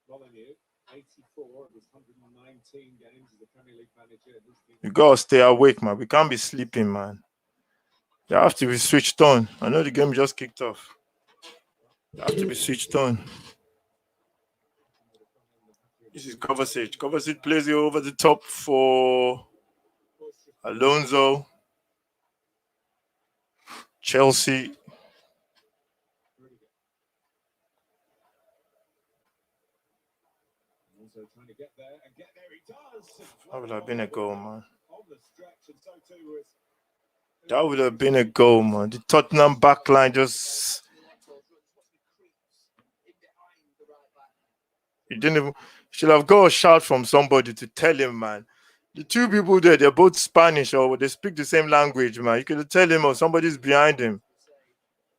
Molyneux. 84 of his 119 games as a Premier League manager. You gotta stay awake, man. We can't be sleeping, man. You have to be switched on. I know the game just kicked off. You have to be switched on. This is Kovacic. Kovacic plays it over the top for Alonso. Chelsea. Also trying to get there, and get there he does. That would have been a goal, man. On the stretch, and so too was. That would have been a goal, man. The Tottenham backline just. He didn't even. Should have got a shout from somebody to tell him, man. The two people there, they're both Spanish or they speak the same language, man. You could tell him or somebody's behind him.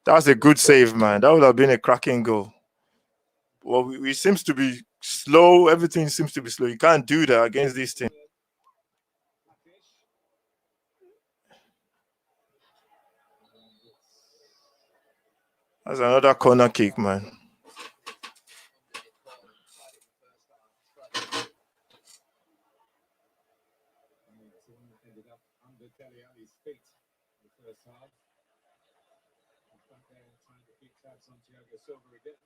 That's a good save, man. That would have been a cracking goal. Well, we seems to be slow. Everything seems to be slow. You can't do that against this team. That's another corner kick, man. Ended up under Dele Alli's feet in the first half. He's back there trying to keep tabs on Thiago Silva again.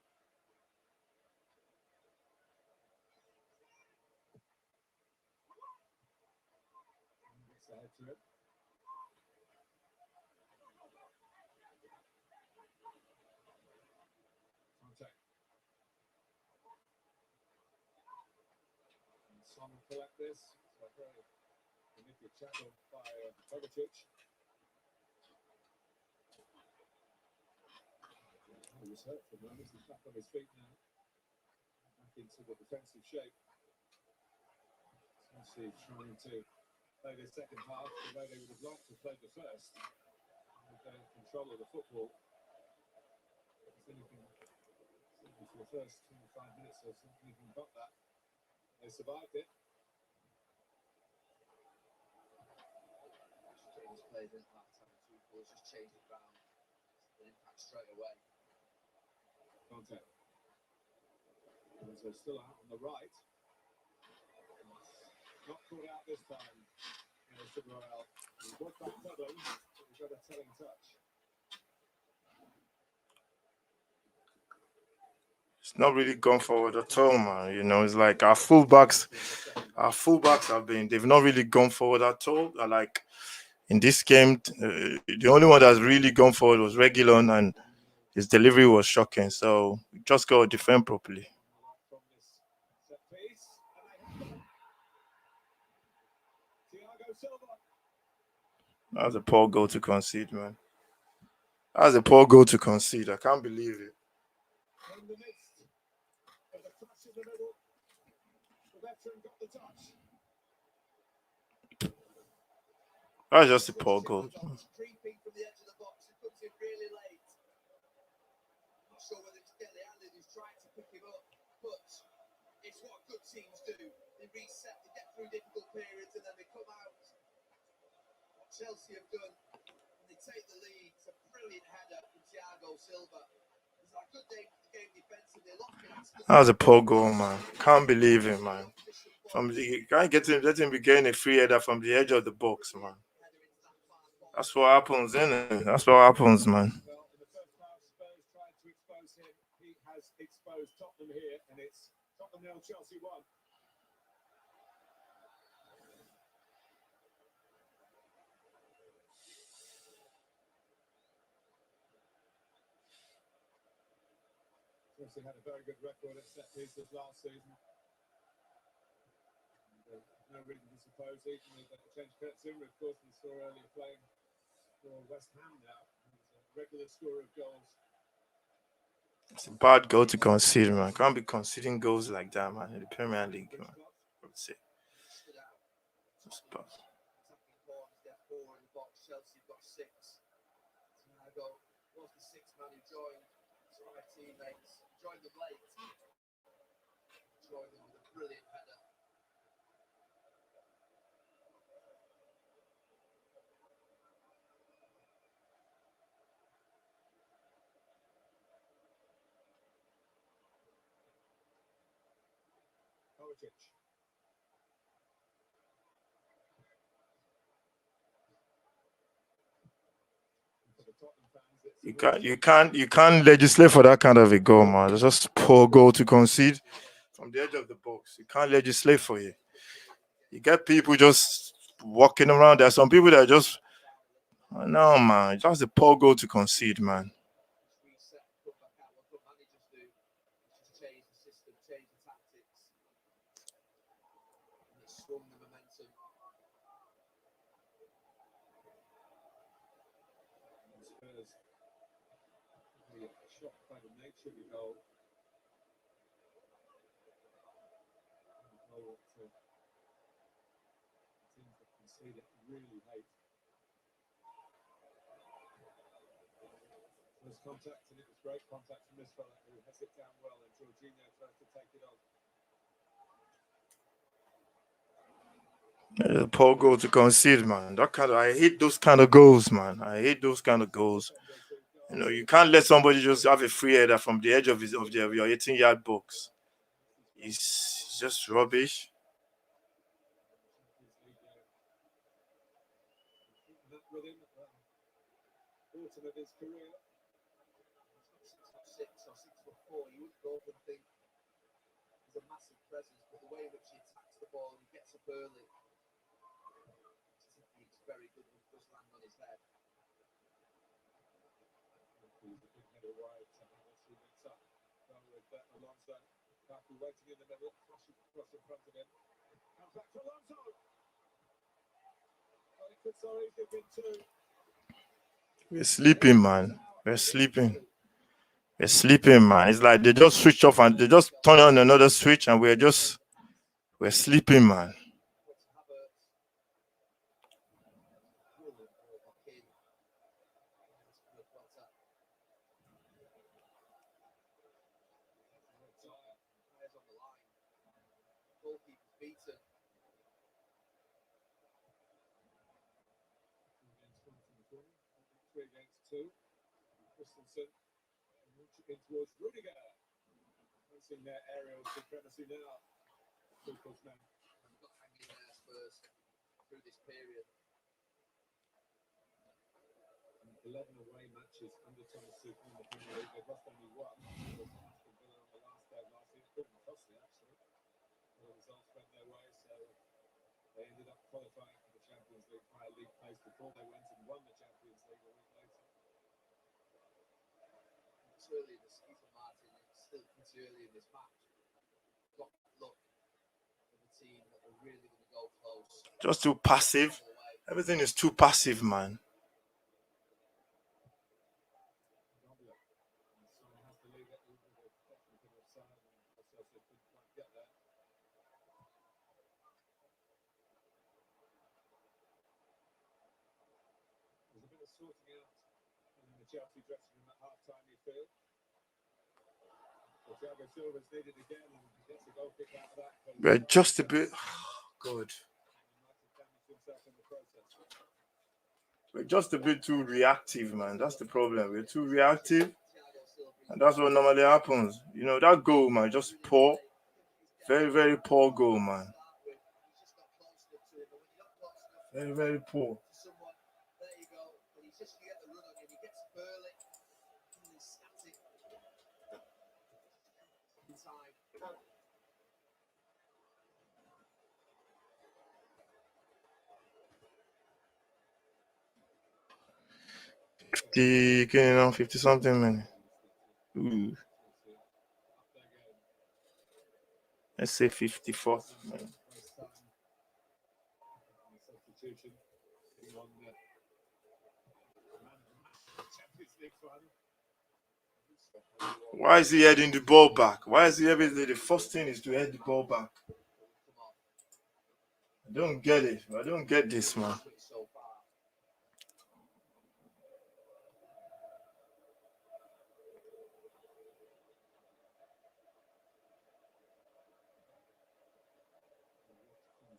Gets ahead to it. Contact. And Son will collect this. So very manipulative tackle by Kovacic. He was hurt for the moment. He's back on his feet now. Back into the defensive shape. Chelsea trying to play the second half the way they would have liked to play the first. With control of the football. If anything, certainly for the first 25 minutes or something, anything but that. They survived it. James played in that time. Two goals just changed it round. An impact straight away. Contact. So still out on the right. Not caught out this time. Royale. He was back Tottenham, but he got a telling touch. It's not really gone forward at all, man. You know, it's like our fullbacks they've not really gone forward at all. Like in this game, the only one that's really gone forward was Reguilon, and his delivery was shocking. So we just got to defend properly. From this set piece, and they have Thiago Silva. That was a poor goal to concede, man. That was a poor goal to concede. I can't believe it. In the midst of the clash in the middle, the veteran got the touch. That was just a poor goal. Creeping from the edge of the box, it comes in really late. Not sure whether it's Dele Alli who's trying to pick him up, but it's what good teams do. They reset, they get through difficult periods, and then they come out. What Chelsea have done, and they take the lead. It's a brilliant header from Thiago Silva. It's a good game defensively. That was a poor goal, man. Can't believe it, man. Can't let him be getting a free header from the edge of the box, man. That's what happens, isn't it? That's what happens, man. Well, in the first half, Spurs tried to expose him. He has exposed Tottenham here, and it's Tottenham 0, Chelsea 1. Chelsea had a very good record at set pieces last season. No reason to suppose, even with change Kurt Zimmer, of course, we saw earlier playing for West Ham now. He's a regular scorer of goals. It's a bad goal to concede, man. Can't be conceding goals like that, man. In the Premier League, man. I would say. stood out. It's bad. Attacking corners, they have 4 in the box. Chelsea have got 6. Thiago was the 6th man who joined his 5 teammates. Joined them late. Joined them with a brilliant header. Kovacic. For the Tottenham fans, it's You can't legislate for that kind of a goal, man. It's just poor goal to concede from the edge of the box. You can't legislate for it. You get people just walking around. There are some people that just no, man. Just a poor goal to concede, man. Reset, come back out. What managers do is just change the system, change the tactics. And it swung the momentum. Spurs. The shock by the nature of the goal. The goal that teams that concede it really hate. First contact, and it was great contact from this fella who has it down well, and Jorginho tries to take it on. A poor goal to concede, man. I hate those kind of goals, man. I hate those kind of goals. You know, you can't let somebody just have a free header from the edge of your 18-yard box. It's just rubbish. With him, autumn of his career. 6'6" or 6'4", you would go and think he's a massive presence, but the way in which he attacks the ball and he gets up early, he's very good when he does land on his head. He's a big header wide to Havertz, who links up well with Alonso. Lukaku waiting in the middle, flashes across in front of him. Comes back to Alonso. Well, it could so easily have been 2. We're sleeping, man. We're sleeping. We're sleeping, man. It's like they just switch off and they just turn on another switch and we're sleeping, man. Goalkeeper's beaten. Against 1 from the corner. 3 against 2. Christensen in towards Rudiger. Facing their aerial supremacy now. Tuchel's men. They've got hanging in there, Spurs, through this period. 11 away matches under Thomas Tuchel in the Premier League. They've lost only 1. It was Aston Villa on the last day of last season. Pretty costly, actually. The results went their way, so they ended up qualifying for the Champions League via league place before they went and won the Champions League a week later. It's early in the season, Martin. It's still pretty early in this match. Got luck for the team that are really going to go close. Just too passive. Everything is too passive, man. Sorting out in the Chelsea dressing room at half-time, you feel. Well, Thiago Silva's needed again, and he gets a goal kick out of that. We're just a bit good. We're just a bit too reactive, man. That's the problem. We're too reactive, and that's what normally happens. You know, that goal, man, just poor. Very, very poor goal, man. Very, very poor. There you go. And he's just going to get the run on him. He gets up early. And he's static. Inside. 50 something minutes. Ooh. Let's say 54th. Man. First time substitution being on the Champions League final. Why is he heading the ball back? Why is he having the first thing is to head the ball back? I don't get it. I don't get this, man. So far.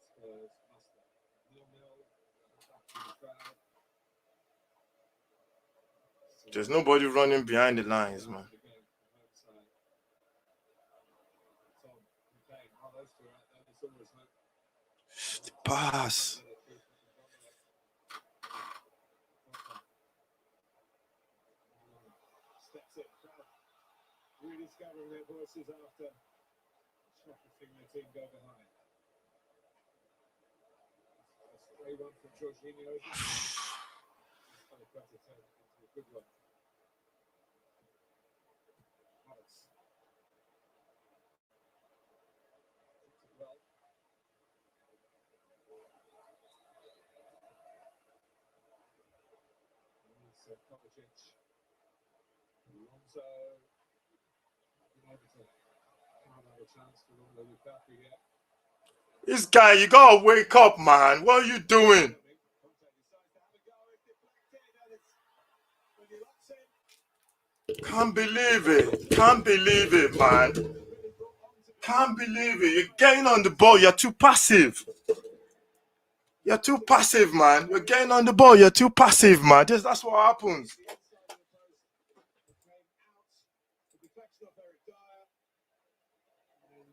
Spurs master 0-0 back in the crowd. There's nobody running behind the lines, man. The pass. Steps it, crowd rediscovering their voices after seeing their team go behind. A stray one from Jorginho. It's kind of got to turn into a good one. Alex. Well. Kovacic, Alonso, been able to carve out a chance for Rondo Lukaku yet. This guy, you gotta wake up, man. What are you doing? Can't believe it. Can't believe it, man. Can't believe it. You're getting on the ball. You're too passive. You're too passive, man. You're getting on the ball. You're too passive, man. That's what happens. The deflection of Eric Dyer. And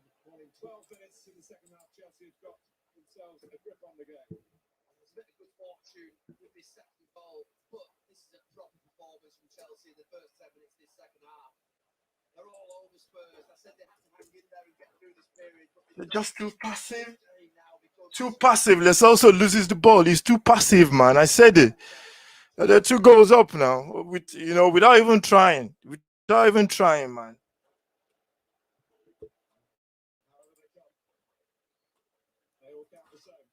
12 minutes in the second half, Chelsea have got themselves a grip on the game. There's a bit of good fortune with this second goal, but this is a drop performance from Chelsea in the first 10 minutes of this second half. They're all over Spurs. I said they had to hang in there and get through this period, but They're just too passive. Too passive. Les also loses the ball. He's too passive, man. I said it. They're 2 goals up now. Without even trying. Without even trying, man. They all count the same.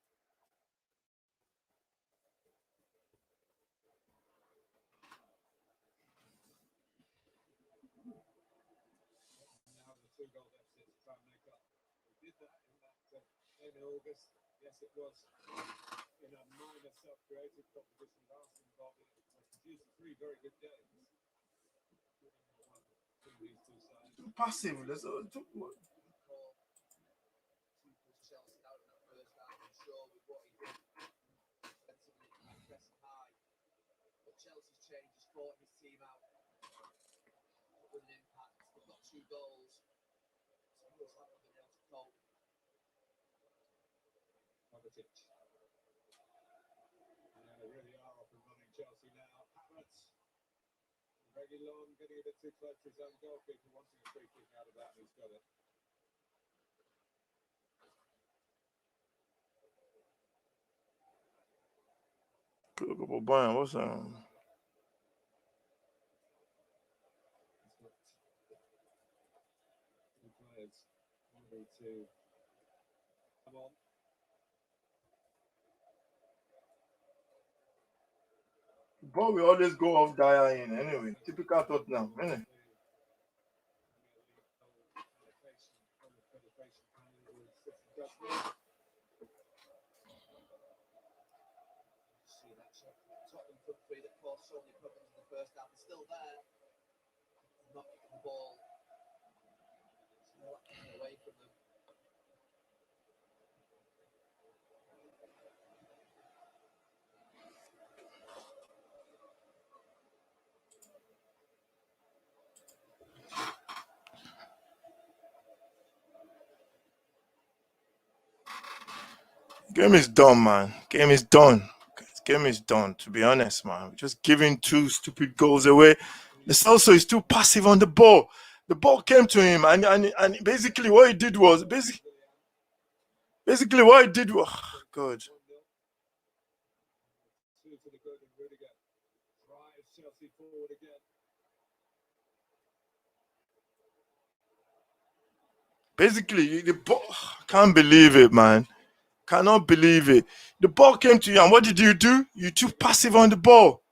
Now the 2-goal deficit to try and make up. They did that in that game in August. Yes, it was in a minor self-created competition with Arsenal involved. They produced 3 very good games. These 2 sides. Too passive. Let's Chelsea out in that first half, I'm sure, with what he did defensively and pressing high. But Chelsea's change has caught his team out with an impact. They've got 2 goals. Spurs haven't been able to cope. Kovacic. Yeah, they really are up and running Chelsea now. Havertz. Reguilon getting a bit too close to his own goalkeeper, wanting a free kick out of that, and he's got it. What's that? Two players ready to come on. Ball will always go off Dyer in anyway. Typical Tottenham, isn't it? See that shot. Tottenham front three that caused so many problems in the first half is still there. Not getting the ball. It's not getting away from them. Game is done, man. Game is done. Game is done, to be honest, man. We're just giving 2 stupid goals away. This also is too passive on the ball. The ball came to him, and basically what he did was basically what he did was good. 2 to the good and Rudiger drives Chelsea forward again. Basically, the ball. Can't believe it, man. Cannot believe it. The ball came to you, and what did you do? You too passive on the ball.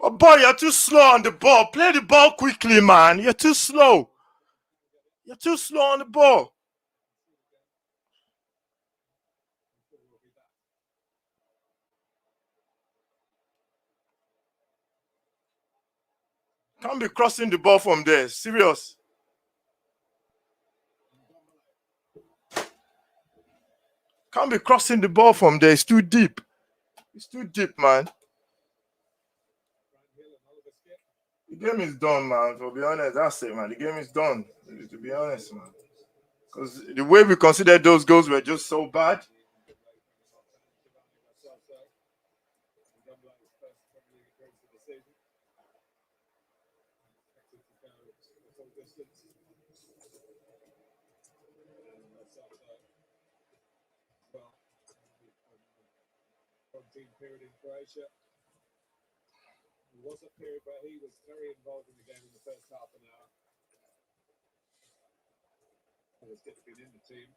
But boy, you're too slow on the ball. Play the ball quickly, man. You're too slow. You're too slow on the ball. Can't be crossing the ball from there. Serious. Can't be crossing the ball from there. It's too deep. It's too deep, man. The game is done, man. To be honest, that's it, man. The game is done. To be honest, man. Because the way we considered those goals were just so bad. Period in Croatia. There was a period where he was very involved in the game in the first half an hour. He was getting in the team.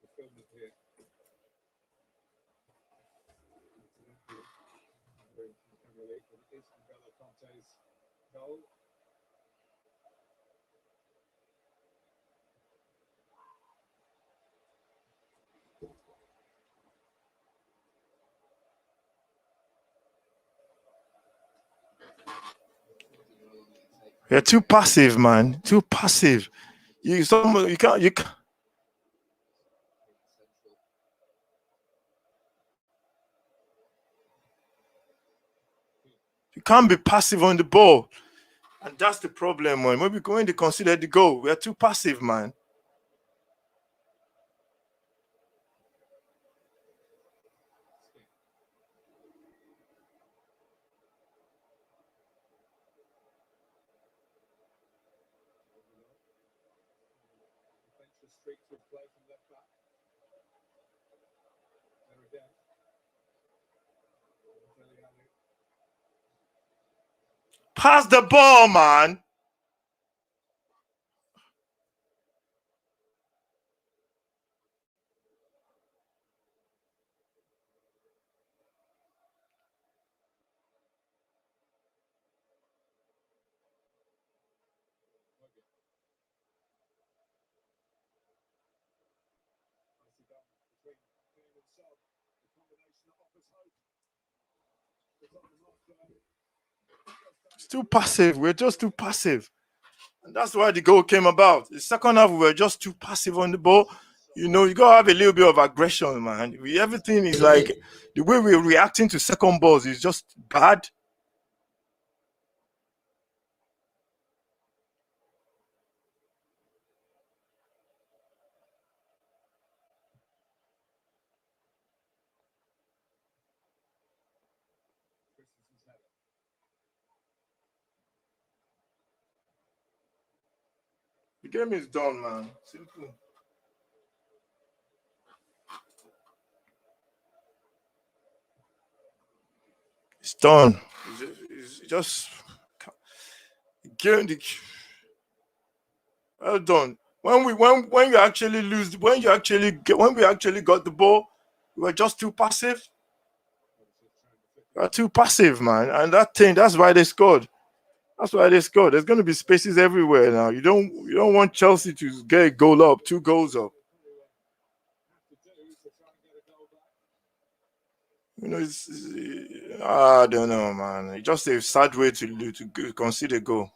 Fulfillment here. Conte's goal. You're too passive, man. Too passive. You can't. You can't be passive on the ball. And that's the problem, man. When they consider the goal, we're too passive, man. Pass the ball, man. It's too passive. We're just too passive. And that's why the goal came about. The second half, we were just too passive on the ball. You know, you gotta have a little bit of aggression, man. Everything is like the way we're reacting to second balls is just bad. The game is done, man. Simple. It's done. It's just game. Well done. When you actually lose, when we actually got the ball, we were just too passive. We were too passive, man. And that's why they scored. That's why they scored. There's going to be spaces everywhere now. You don't want Chelsea to get a goal up, 2 goals up. You know, I don't know, man. It's just a sad way to concede a goal.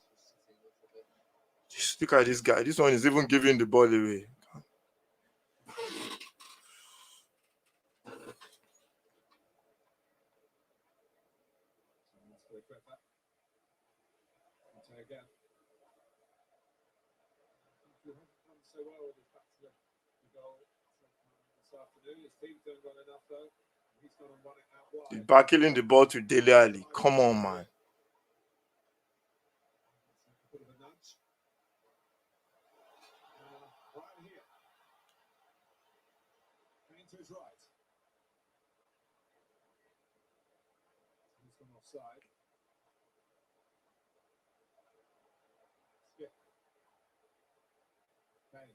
Just look at this guy. This one is even giving the ball away. That's very quick, that. Conte again. He hasn't done so well with his back to the goal this afternoon. His team's doing well enough, though. He's going to run it out He's wide. backing the ball to Dele Alli. Come on, man. A bit of a nudge. Right here. Kane to his right. He's gone offside. Skip. Kane.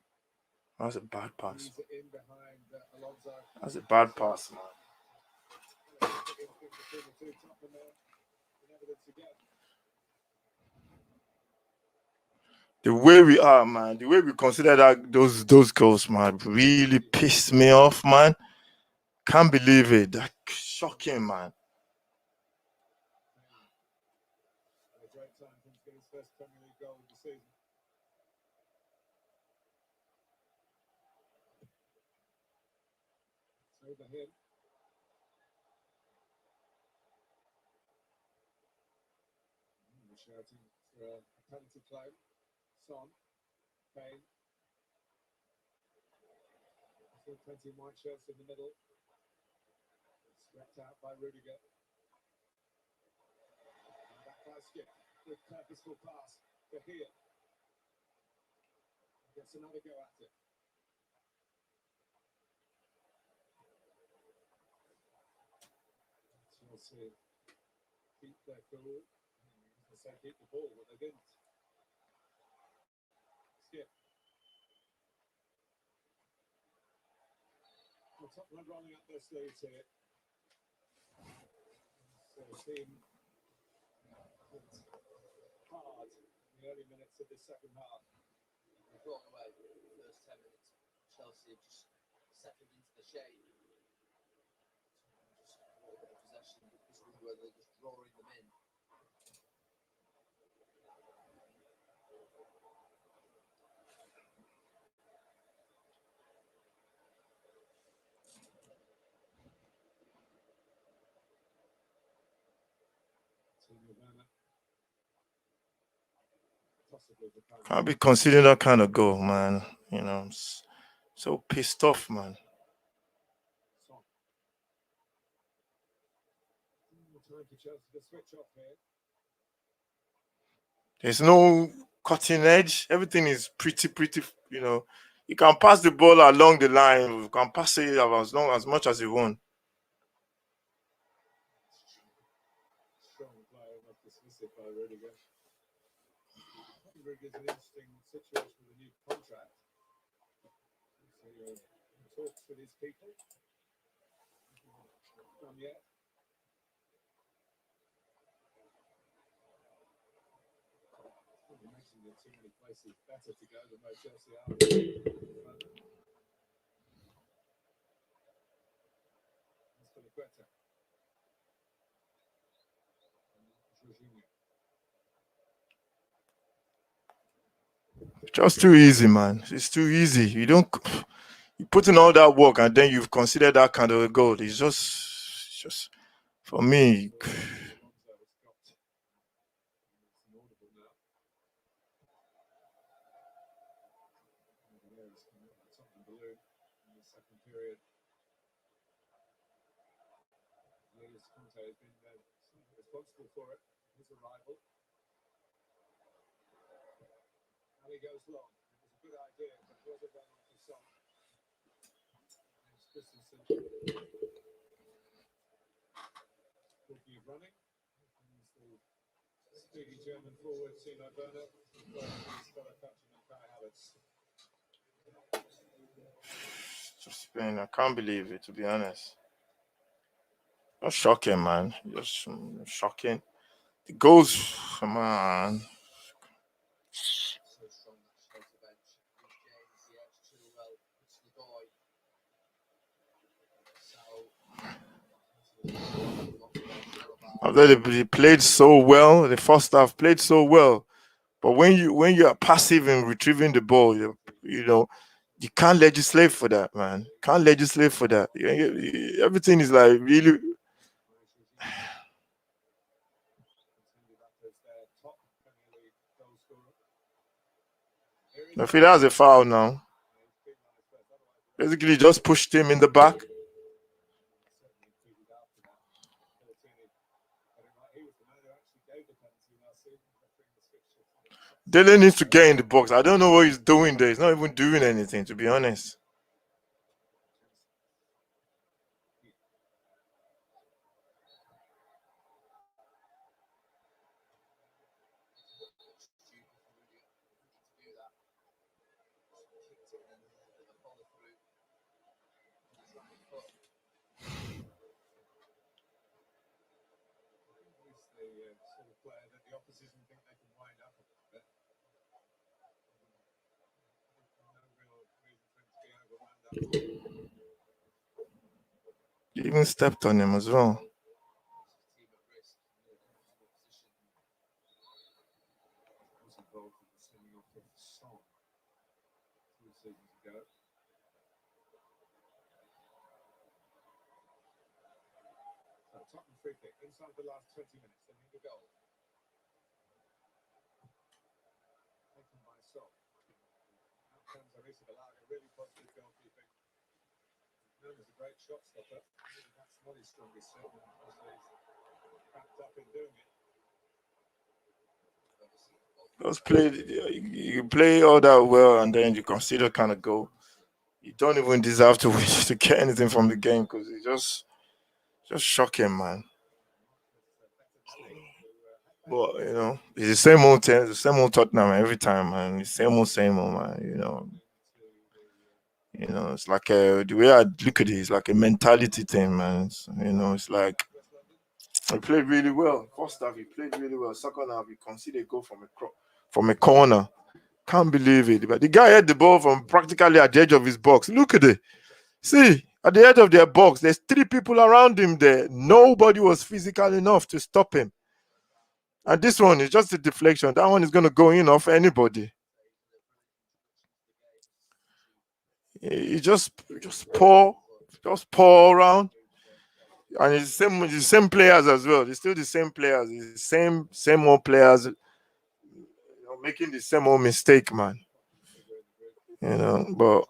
That's a bad pass. He's in behind Alonso. That's a bad pass, man. Between the two top and in evidence again. The way we are, man, the way we consider that those goals, man, really pissed me off, man. Can't believe it. That's shocking, man. A great time for him to get his first Premier League goal of the season. It's over him. We're shouting for a penalty claim. Son, Kane. Still plenty of white shirts in the middle. Swept out by Rudiger. And back by Skip. Good purposeful pass for here. Gets another go at it. Chelsea keep their cool. I say keep the ball, but they didn't. Skip. Well, Tottenham rolling up their sleeves here. So the team worked hard in the early minutes of this second half. They've brought away the first 10 minutes. Chelsea have just settled into the shape. Just a little bit of possession. This was where they're just drawing them in. Can't be considering that kind of goal, man. You know, I'm so pissed off, man. Time for Chelsea to switch off here. There's no cutting edge. Everything is pretty, you know. You can pass the ball along the line. You can pass it as much as you want. Strong player, not dismissive by Rudiger. Rudiger's an interesting situation with a new contract. So he talks with his people. Not done yet. You mentioned there are too many places better to go than where Chelsea are. That's for the better. Jorginho. Just too easy, man. It's too easy. You put in all that work and then you've considered that kind of a goal. It's just for me. Kanteed has been responsible for it, his arrival. And he goes long. It was a good idea, but it wasn't well on for Son. James Christensen. Talking of running, the speedy German forward, Timo Werner. He's got a touch on Kai Havertz. Just been, I can't believe it, to be honest. That's shocking, man. Just shocking. The goals, man. So strong that Chelsea bench. James, Chilwell, Hudson-Odoi. So Although they played so well, the first half played so well, But when you are passive in retrieving the ball, you know, you can't legislate for that, man. Can't legislate for that. Everything is like really. I feel that's a foul now. Basically, just pushed him in the back. Dele needs to get in the box. I don't know what he's doing there. He's not even doing anything, to be honest. He even stepped on him as well. Tottenham free kick inside the last 20 minutes. They need a goal. Taken by Sol. Out comes Arisa Balaga. Really positive goalkeeping. Known as a great shot stopper. That's not his strongest suit. Obviously, he's wrapped up in doing it. Just play. You play all that well, and then you consider kind of goal. You don't even deserve to win to get anything from the game because it's just shocking, man. But you know, it's the same old team, the same old Tottenham every time, man. The same old, man. It's like the way I look at it, it's like a mentality thing, man. It's like he played really well. First half, he played really well. Second half, he conceded a goal from a corner. Can't believe it. But the guy had the ball from practically at the edge of his box. Look at it. See, at the edge of their box, there's 3 people around him there. Nobody was physical enough to stop him. And this one is just a deflection. That one is going to go in off anybody. He just pour around. And it's the same players as well. It's still the same players. It's the same old players. Making the same old mistake, man. But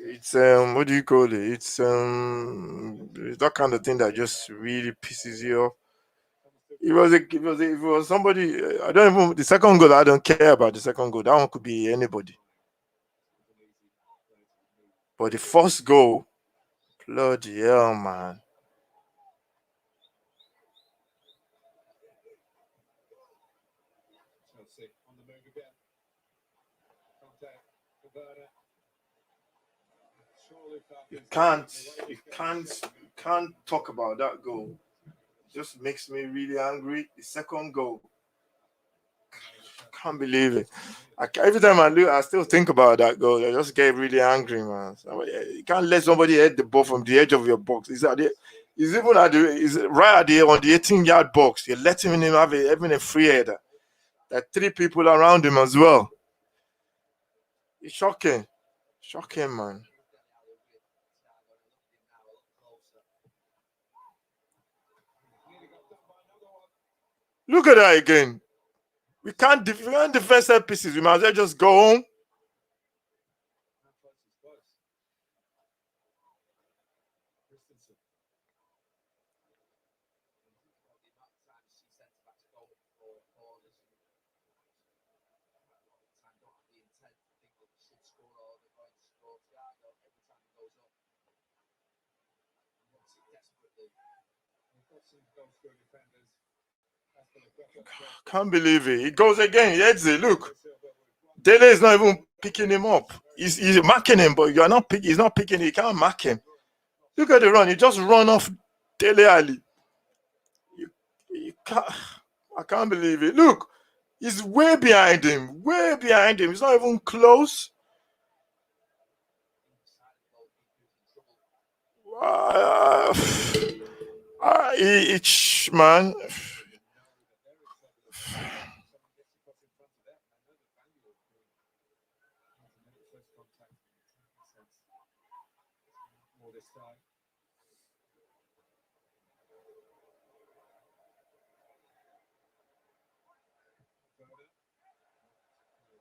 it's what do you call it? It's that kind of thing that just really pisses you off. If it was somebody, I don't even the second goal. I don't care about the second goal. That one could be anybody. But the first goal, bloody hell, man. Chelsea on the move again. Contact. You can't talk about that goal. It just makes me really angry. The second goal, can't believe it. Every time I look, I still think about that goal. I just get really angry, man. You can't let somebody hit the ball from the edge of your box. He's even right on the 18-yard box. You're letting him having a free header. There are 3 people around him as well. It's shocking, man. Look at that again. We can't defend set pieces. We might as well just go home. Can't believe it. He goes again. He heads it. Look. Dele is not even picking him up. He's marking him, but he's not picking. He can't mark him. Look at the run. He just run off Dele Ali. I can't believe it. Look, he's way behind him. Way behind him. He's not even close. Uh, man. More this time.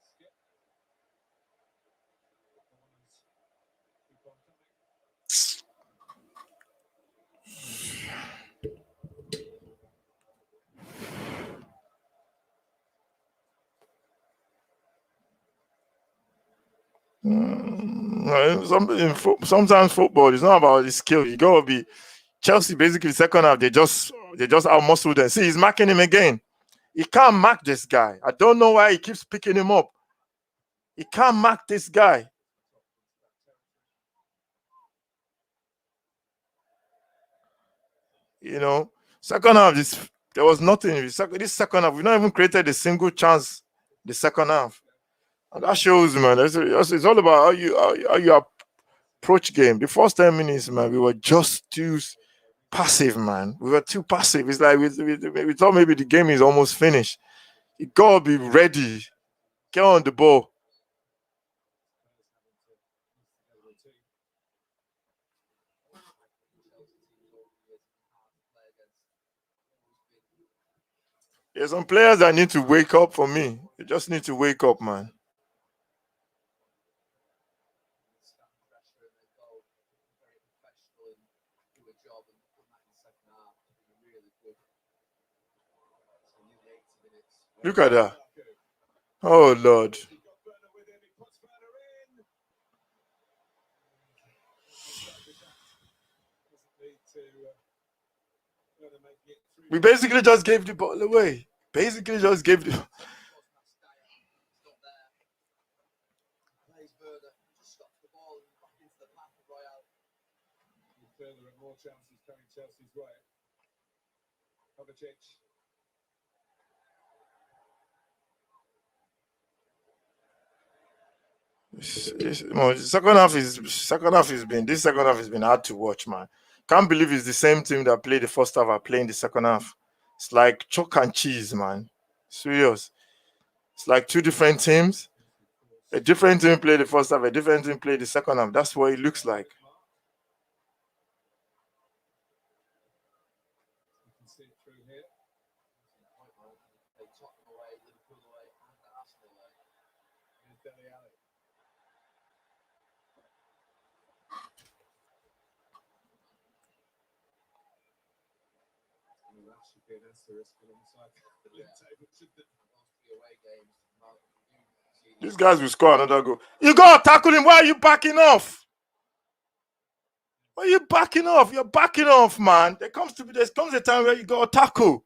Skip. Keep on coming. Sometimes football is not about the skill. You gotta be Chelsea. Basically, second half they just out muscled them. See, he's marking him again. He can't mark this guy. I don't know why he keeps picking him up. He can't mark this guy. You know, second half there was nothing. This second half, we've not even created a single chance. The second half, and that shows, man. It's all about how you approach game. The first 10 minutes, man, we were just too passive, man. We were too passive. It's like we thought maybe the game is almost finished. You gotta be ready. Get on the ball. There's some players that need to wake up for me. They just need to wake up, man. Look at that. Oh, Lord. We basically just gave the ball away. Basically just gave the... Further and more chances coming Chelsea's way. Kovacic. Second half has been hard to watch, man. Can't believe it's the same team that played the first half are playing the second half. It's like chalk and cheese, man. Serious. It's like two different teams. A different team played the first half, a different team played the second half. That's what it looks like. You can see it through here. Tottenham away, Liverpool away, and Arsenal away. Here's Dele Alli. That should be an asterisk alongside the league table, shouldn't it? Away games. These guys will score another goal. You gotta tackle him. Why are you backing off? Why are you backing off? You're backing off, man. There comes a time where you gotta tackle.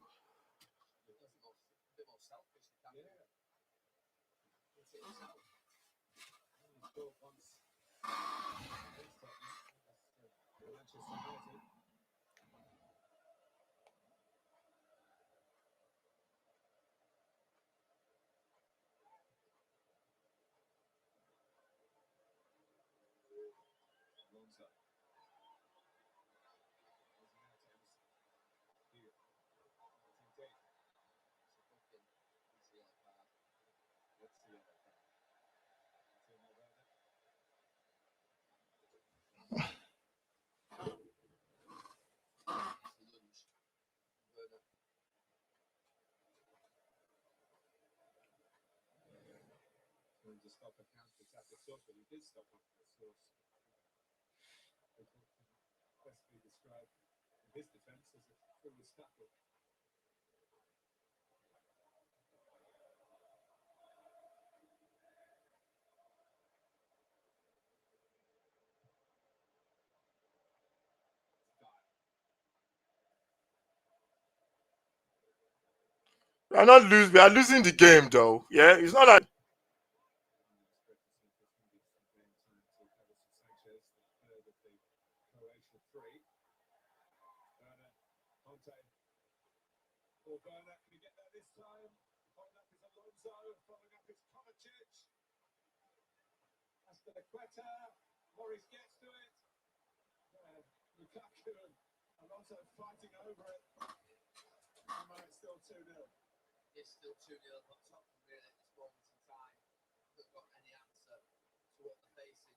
To stop a counter attack at source, but he did stop it at source. Best be described in his defence as a foolish tackle. We are losing the game though. Yeah, it's not like For Werner, can he get there this time? Following up is Alonso. Following up is Kanteed. Aspilicueta. Morris gets to it. Lukaku and Alonso fighting over it. Meanwhile, it's still 2-0. It's still 2-0, but Tottenham really at this moment in time haven't got any answer to what they're facing.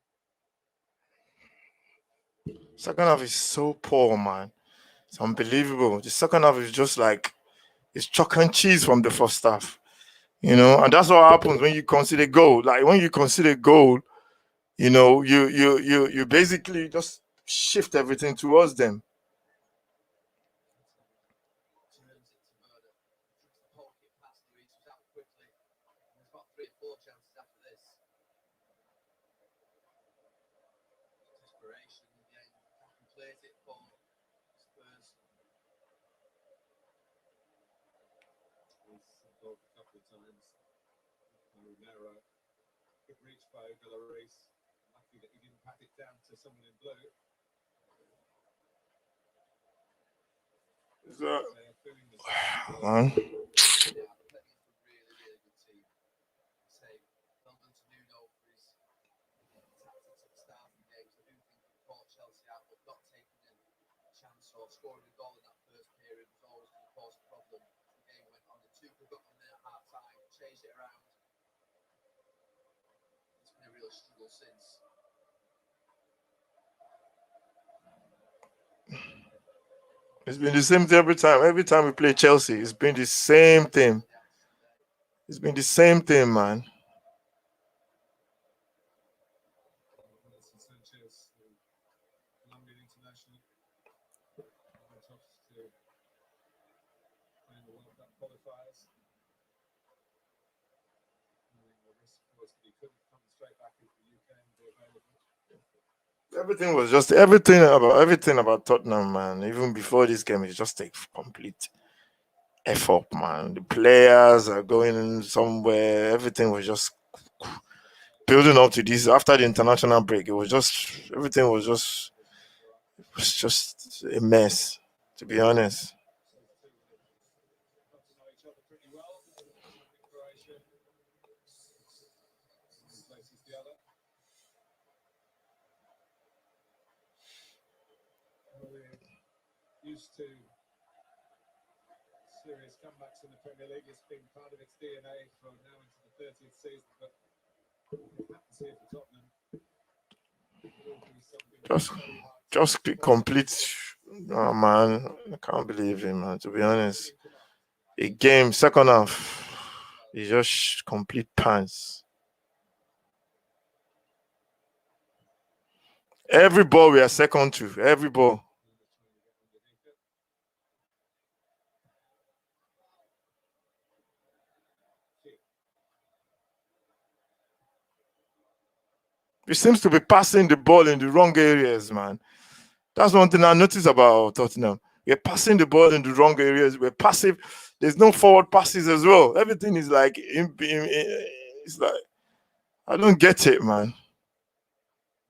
Second half is so poor, man. It's unbelievable. The second half is just like it's chalk and cheese from the first half. And that's what happens when you consider goal. Like when you consider goal, you basically just shift everything towards them. Turns it to Werner. Tries to poke it past Luis, who's out quickly. And there's about 3 or 4 chances after this. Desperation in the end. Lukaku plays it for Spurs. He's involved a couple of times. Romero. Good reach by Lloris. Lucky that he didn't pat it down to someone in blue. So, They're doing this. man. Yeah, they're playing against a really, really good team. Say, well done to Nuno for his tactics at the start of the game. So I do think he caught Chelsea out, but not taking a chance or scoring a goal in that first period was always going to cause a problem. The game went on. The Tuchel got on there at half time, changed it around. It's been a real struggle since. It's been the same thing every time. Every time we play Chelsea, it's been the same thing. It's been the same thing, man. Nelson Sanchez, the Colombian international, went off to play in the World Cup qualifiers. The risk was that he couldn't come straight back into the UK and be available. Everything about Tottenham, man. Even before this game, is just a complete F up, man. The players are going somewhere. Everything was just building up to this. After the international break, everything was just a mess. To be honest, Got to know each other pretty well. Tottenham and Croatia. One places the other. Well, we're used to serious comebacks in the Premier League. It's been part of its DNA for now into the 30th season, but it happens here for Tottenham. It will be something just very hard to just be follow. complete. Oh man, I can't believe it, man. To be honest, a game second half is just complete pants. Every ball we are second to. Every ball. We seems to be passing the ball in the wrong areas, man. That's one thing I noticed about Tottenham. We're passing the ball in the wrong areas. We're passive. There's no forward passes as well. Everything is like it's like I don't get it, man.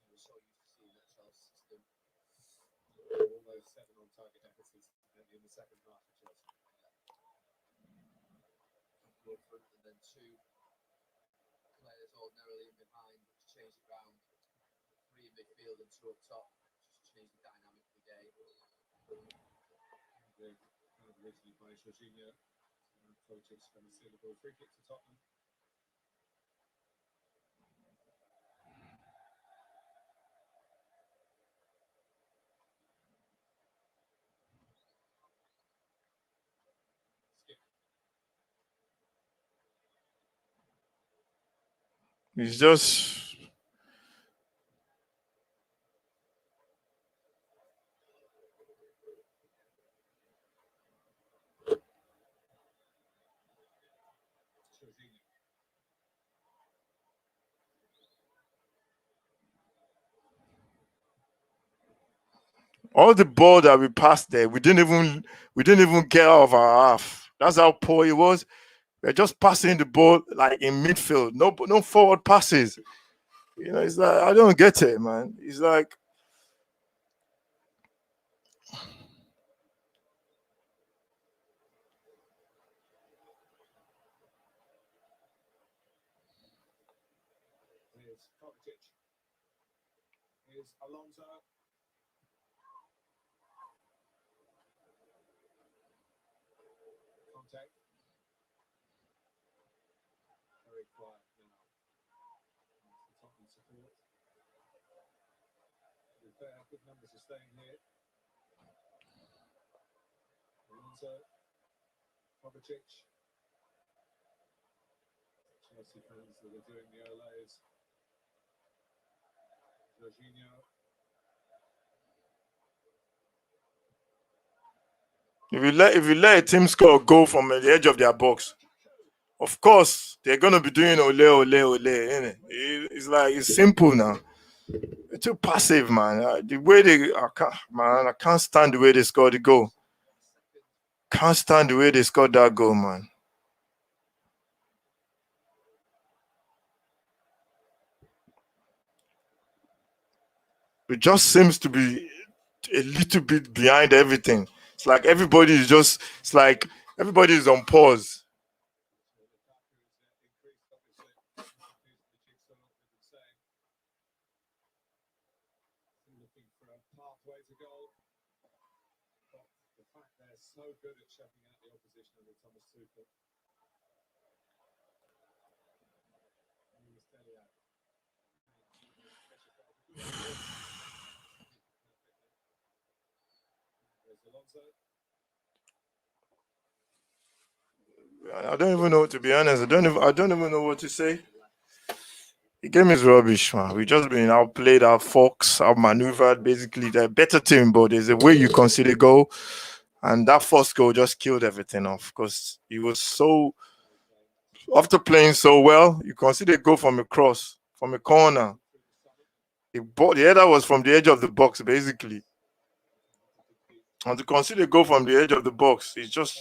We're so used to seeing that Chelsea system. Almost 7 on target deficits in the second half for Chelsea. Couple up front and then 2 players ordinarily in behind, which changed it round. 3 in midfield and 2 up top, just changed the dynamic of the game. They're originally by Jorginho. Kovacic going to steal the ball. Free kick to Tottenham. Skip. It's just Jorginho. all the ball that we passed there. We didn't even get out of our half. That's how poor it was. We're just passing the ball like in midfield. No forward passes. It's like I don't get it, man. It's like Here's Kovacic. Here's Alonso. Contact. Very quiet now. The Tottenham support. To be fair, good numbers are staying here. Alonso. Kovacic. Chelsea fans that are doing the Olays. Jorginho. If you let a team score a goal from the edge of their box, of course they're gonna be doing ole, innit? It's simple now. They're too passive, man. The way I can't stand the way they scored the goal. Can't stand the way they scored that goal, man. It just seems to be a little bit behind everything. It's like everybody is on pause. Looking for a pathway to goal. But the fact they're so good at shutting out the opposition under Thomas Tuchel. There's Alonso. I don't even know, to be honest. I don't even know what to say. The game is rubbish, man. We just been outplayed, outfoxed, outmaneuvered. Basically, they're a better team, but there's a way you consider goal, and that first goal just killed everything off because he was so after playing so well. You consider goal from a cross, from a corner. The header was from the edge of the box, basically, and to consider goal from the edge of the box, it's just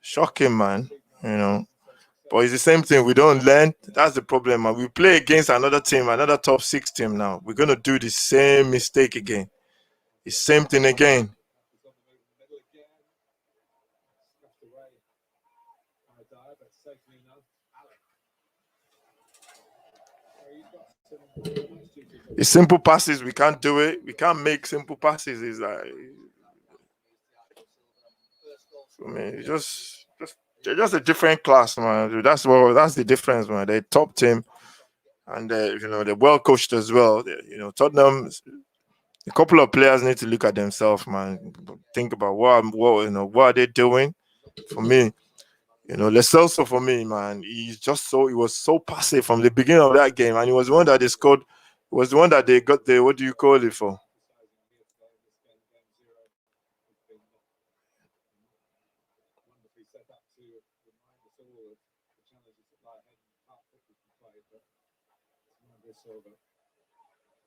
shocking, man. You know. But it's the same thing. We don't learn. That's the problem, man. We play against another team, another top 6 team now. We're going to do the same mistake again. The same thing again. The simple passes, we can't do it. We can't make simple passes. It's like, I mean, they're just a different class, man. That's the difference, man. They're a top team, and they're well coached as well. Tottenham. A couple of players need to look at themselves, man. Think about what are they doing? For me, Lecelso, for me, man, he was so passive from the beginning of that game, and he was the one that they scored. It was the one that they got the, what do you call it for?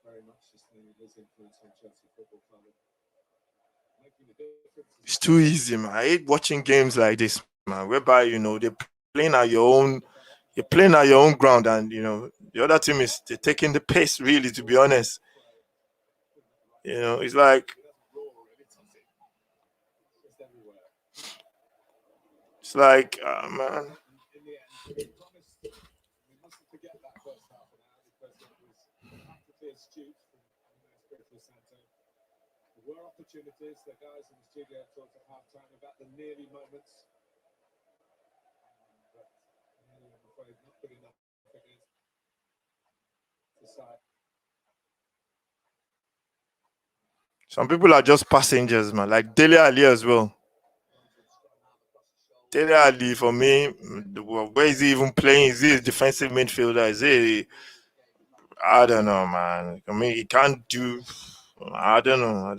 Very much just his influence on Chelsea Football Club. It's too easy, man. I hate watching games like this, man, whereby they're playing at your own. You're playing at your own ground, and the other team they're taking the pace. Really, to be honest, it's like man. In the end, we promised we mustn't forget that first half an hour because it was practically astute from Espirito Santo. There were opportunities. The guys in the studio talked at half time about the nearly moments. But nearly, I'm afraid, not good enough against the side. Some people are just passengers, man. Like Dele Ali as well. Dele Ali, for me, where is he even playing? Is he a defensive midfielder? Is he? I don't know, man. I mean, he can't do. I don't know.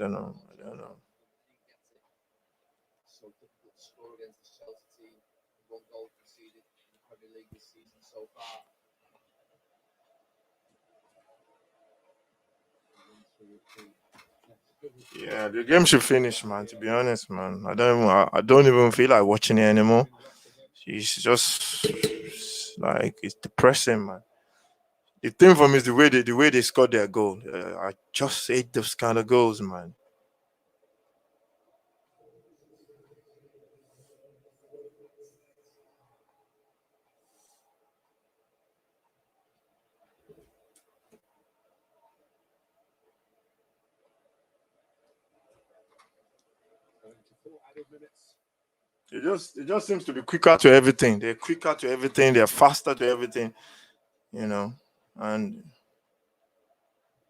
So difficult to score against this Chelsea team. 1 goal conceded in the Premier League this season so far. Yeah, the game should finish, man. To be honest, man, I don't even feel like watching it anymore. It's just like it's depressing, man. The thing for me is the way they scored their goal. I just hate those kind of goals, man. 4 added minutes. It just seems to be quicker to everything. They're quicker to everything. They're faster to everything. You know, and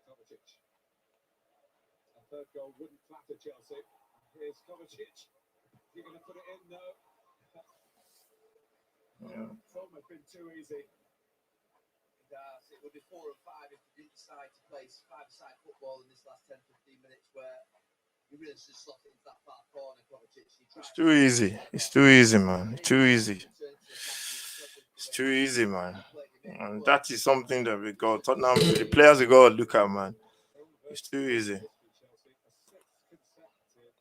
Kovacic. A third goal wouldn't flatter Chelsea. Here's Kovacic. You're going to put it in, though. yeah. Form has been too easy. It would be 4 and 5 if you didn't decide to play five-a-side football in this last 10-15 minutes where you really just slot it into that far corner, Kovacic. It's too easy. It's too easy, man. It's too easy. It's too easy, man. And that is something that we got. Tottenham, the players we got to look at, man. It's too easy. Chelsea, a sixth consecutive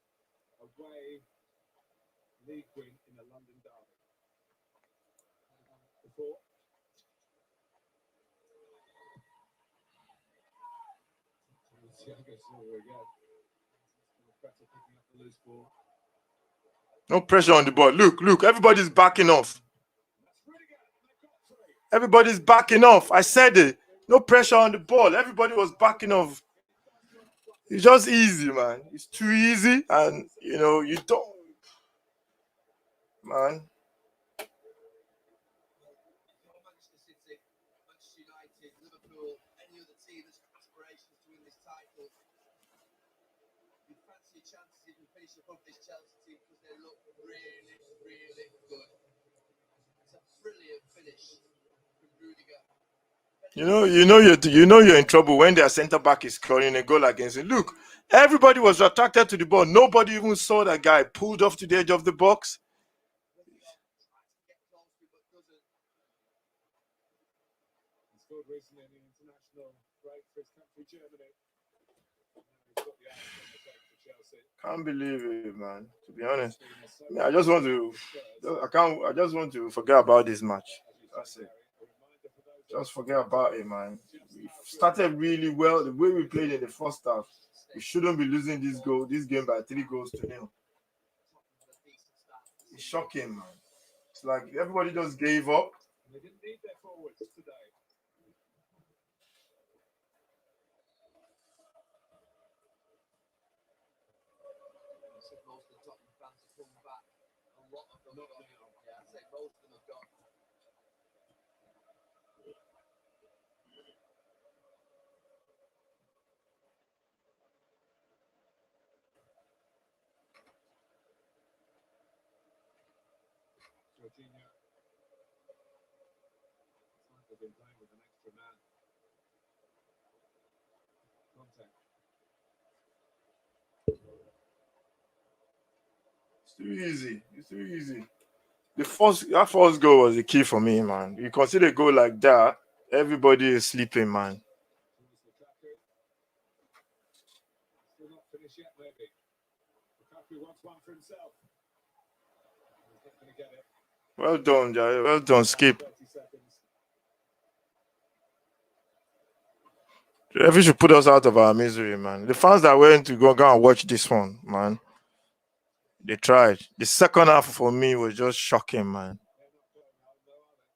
away league win in the London derby. Before Thiago Silva again. Better picking up the loose ball. No pressure on the ball. Look, everybody's backing off. That's really good. And they've got 3. Everybody's backing off. I said it. No pressure on the ball. Everybody was backing off. It's just easy, man. It's too easy, and you know you don't, man. Manchester City, Manchester United, Liverpool, any other team that's got aspirations to win this title, you fancy your chances if you finish above this Chelsea team because they look really, really good. It's a brilliant finish from Rudiger. You know you're in trouble when their centre back is scoring a goal against it. Look, everybody was attracted to the ball. Nobody even saw that guy pulled off to the edge of the box. Get close to but doesn't. He scored recently in the international break for his country, Germany. Now he's got the Irish on the break for Chelsea. Can't believe it, man. To be honest, I just want to. I just want to forget about this match. That's it. Just forget about it, man. We started really well. The way we played in the first half, we shouldn't be losing this game by 3 goals to 0. It's shocking, man. It's like everybody just gave up. They didn't need their forwards today. I said most of the Tottenham fans have come back. A lot of them have gone. Yeah, I say most of them have gone. Jorginho. It's like they've been playing with an extra man. Contact. It's too easy. It's too easy. That first goal was the key for me, man. You consider a goal like that, everybody is sleeping, man. Towards Lukaku. Still not finished yet, maybe. Lukaku wants one for himself. He's not going to get it. Well done, Jai. Well done, Skip. 30 seconds. Referee should put us out of our misery, man. The fans that went to go and watch this one, man, they tried. The second half for me was just shocking, man.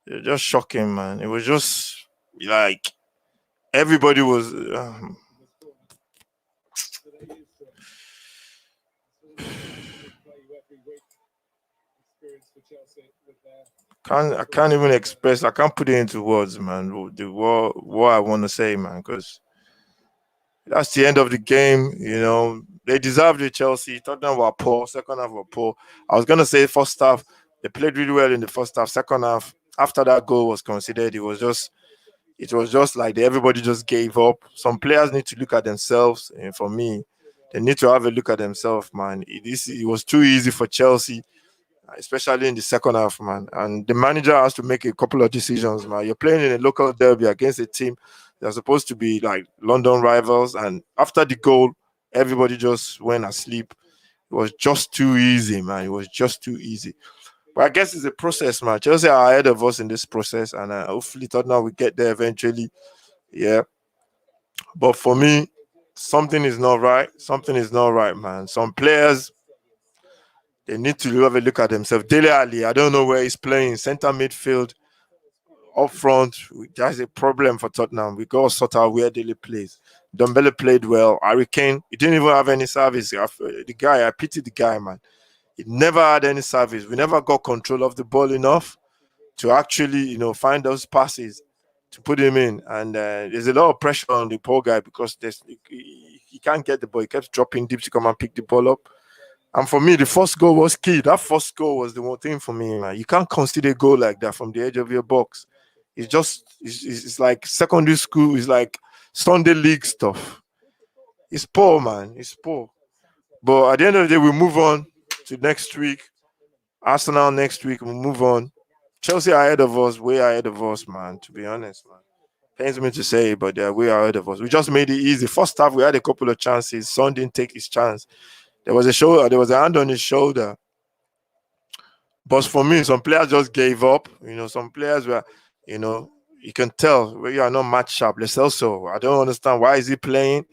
It was just shocking, man. It was just like everybody was. In this corner. So they used to it. It's all the play you every week. Experience for Chelsea with their I can't even express. I can't put it into words, man. What I want to say, man, because that's the end of the game. You know, they deserved it. Chelsea. Tottenham were poor. Second half were poor. I was gonna say first half they played really well in the first half. Second half, after that goal was considered, it was just like everybody just gave up. Some players need to look at themselves, and for me, they need to have a look at themselves, man. It was too easy for Chelsea, especially in the second half, man. And the manager has to make a couple of decisions, man. You're playing in a local derby against a team they're supposed to be like London rivals, and after the goal, everybody just went asleep. It was just too easy, man. It was just too easy. But I guess it's a process, man. Chelsea are ahead of us in this process, and hopefully Tottenham will get there eventually. Yeah. But for me, something is not right. Something is not right, man. Some players, they need to have a look at themselves. Dele Alli, I don't know where he's playing. Center midfield, up front, that's a problem for Tottenham. We got to sort out where Dele plays. Dombele played well. Harry Kane, he didn't even have any service. The guy, I pity the guy, man. He never had any service. We never got control of the ball enough to actually, find those passes to put him in. And there's a lot of pressure on the poor guy because he can't get the ball. He kept dropping deep to come and pick the ball up. And for me, the first goal was key. That first goal was the one thing for me, man. You can't consider a goal like that from the edge of your box. It's like secondary school. It's like Sunday league stuff. It's poor, man. It's poor. But at the end of the day, we move on to next week. Arsenal next week. We move on. Chelsea are ahead of us, way ahead of us, man. To be honest, man. Pains me to say, but they're way ahead of us. We just made it easy. First half, we had a couple of chances. Son didn't take his chance. There was a hand on his shoulder. But for me, some players just gave up. Some players were, you can tell we are not match sharp. Let's also, I don't understand why is he playing.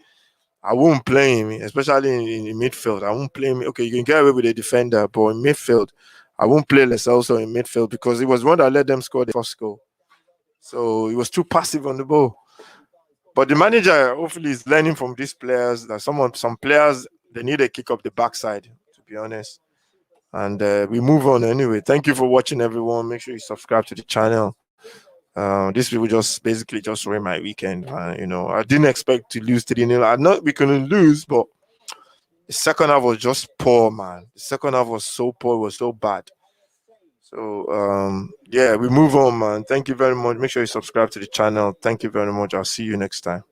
I won't play him, especially in midfield. I won't play him. Okay, you can get away with a defender, but in midfield, I won't play Leselse in midfield because he was one that let them score the first goal. So he was too passive on the ball. But the manager hopefully is learning from these players that some players they need a kick up the backside, to be honest. And we move on anyway. Thank you for watching, everyone. Make sure you subscribe to the channel. This will just basically just ruin my weekend. I didn't expect to lose 3-0. I know we couldn't lose, but the second half was just poor, man. The second half was so poor, it was so bad. So yeah, we move on, man. Thank you very much. Make sure you subscribe to the channel. Thank you very much. I'll see you next time.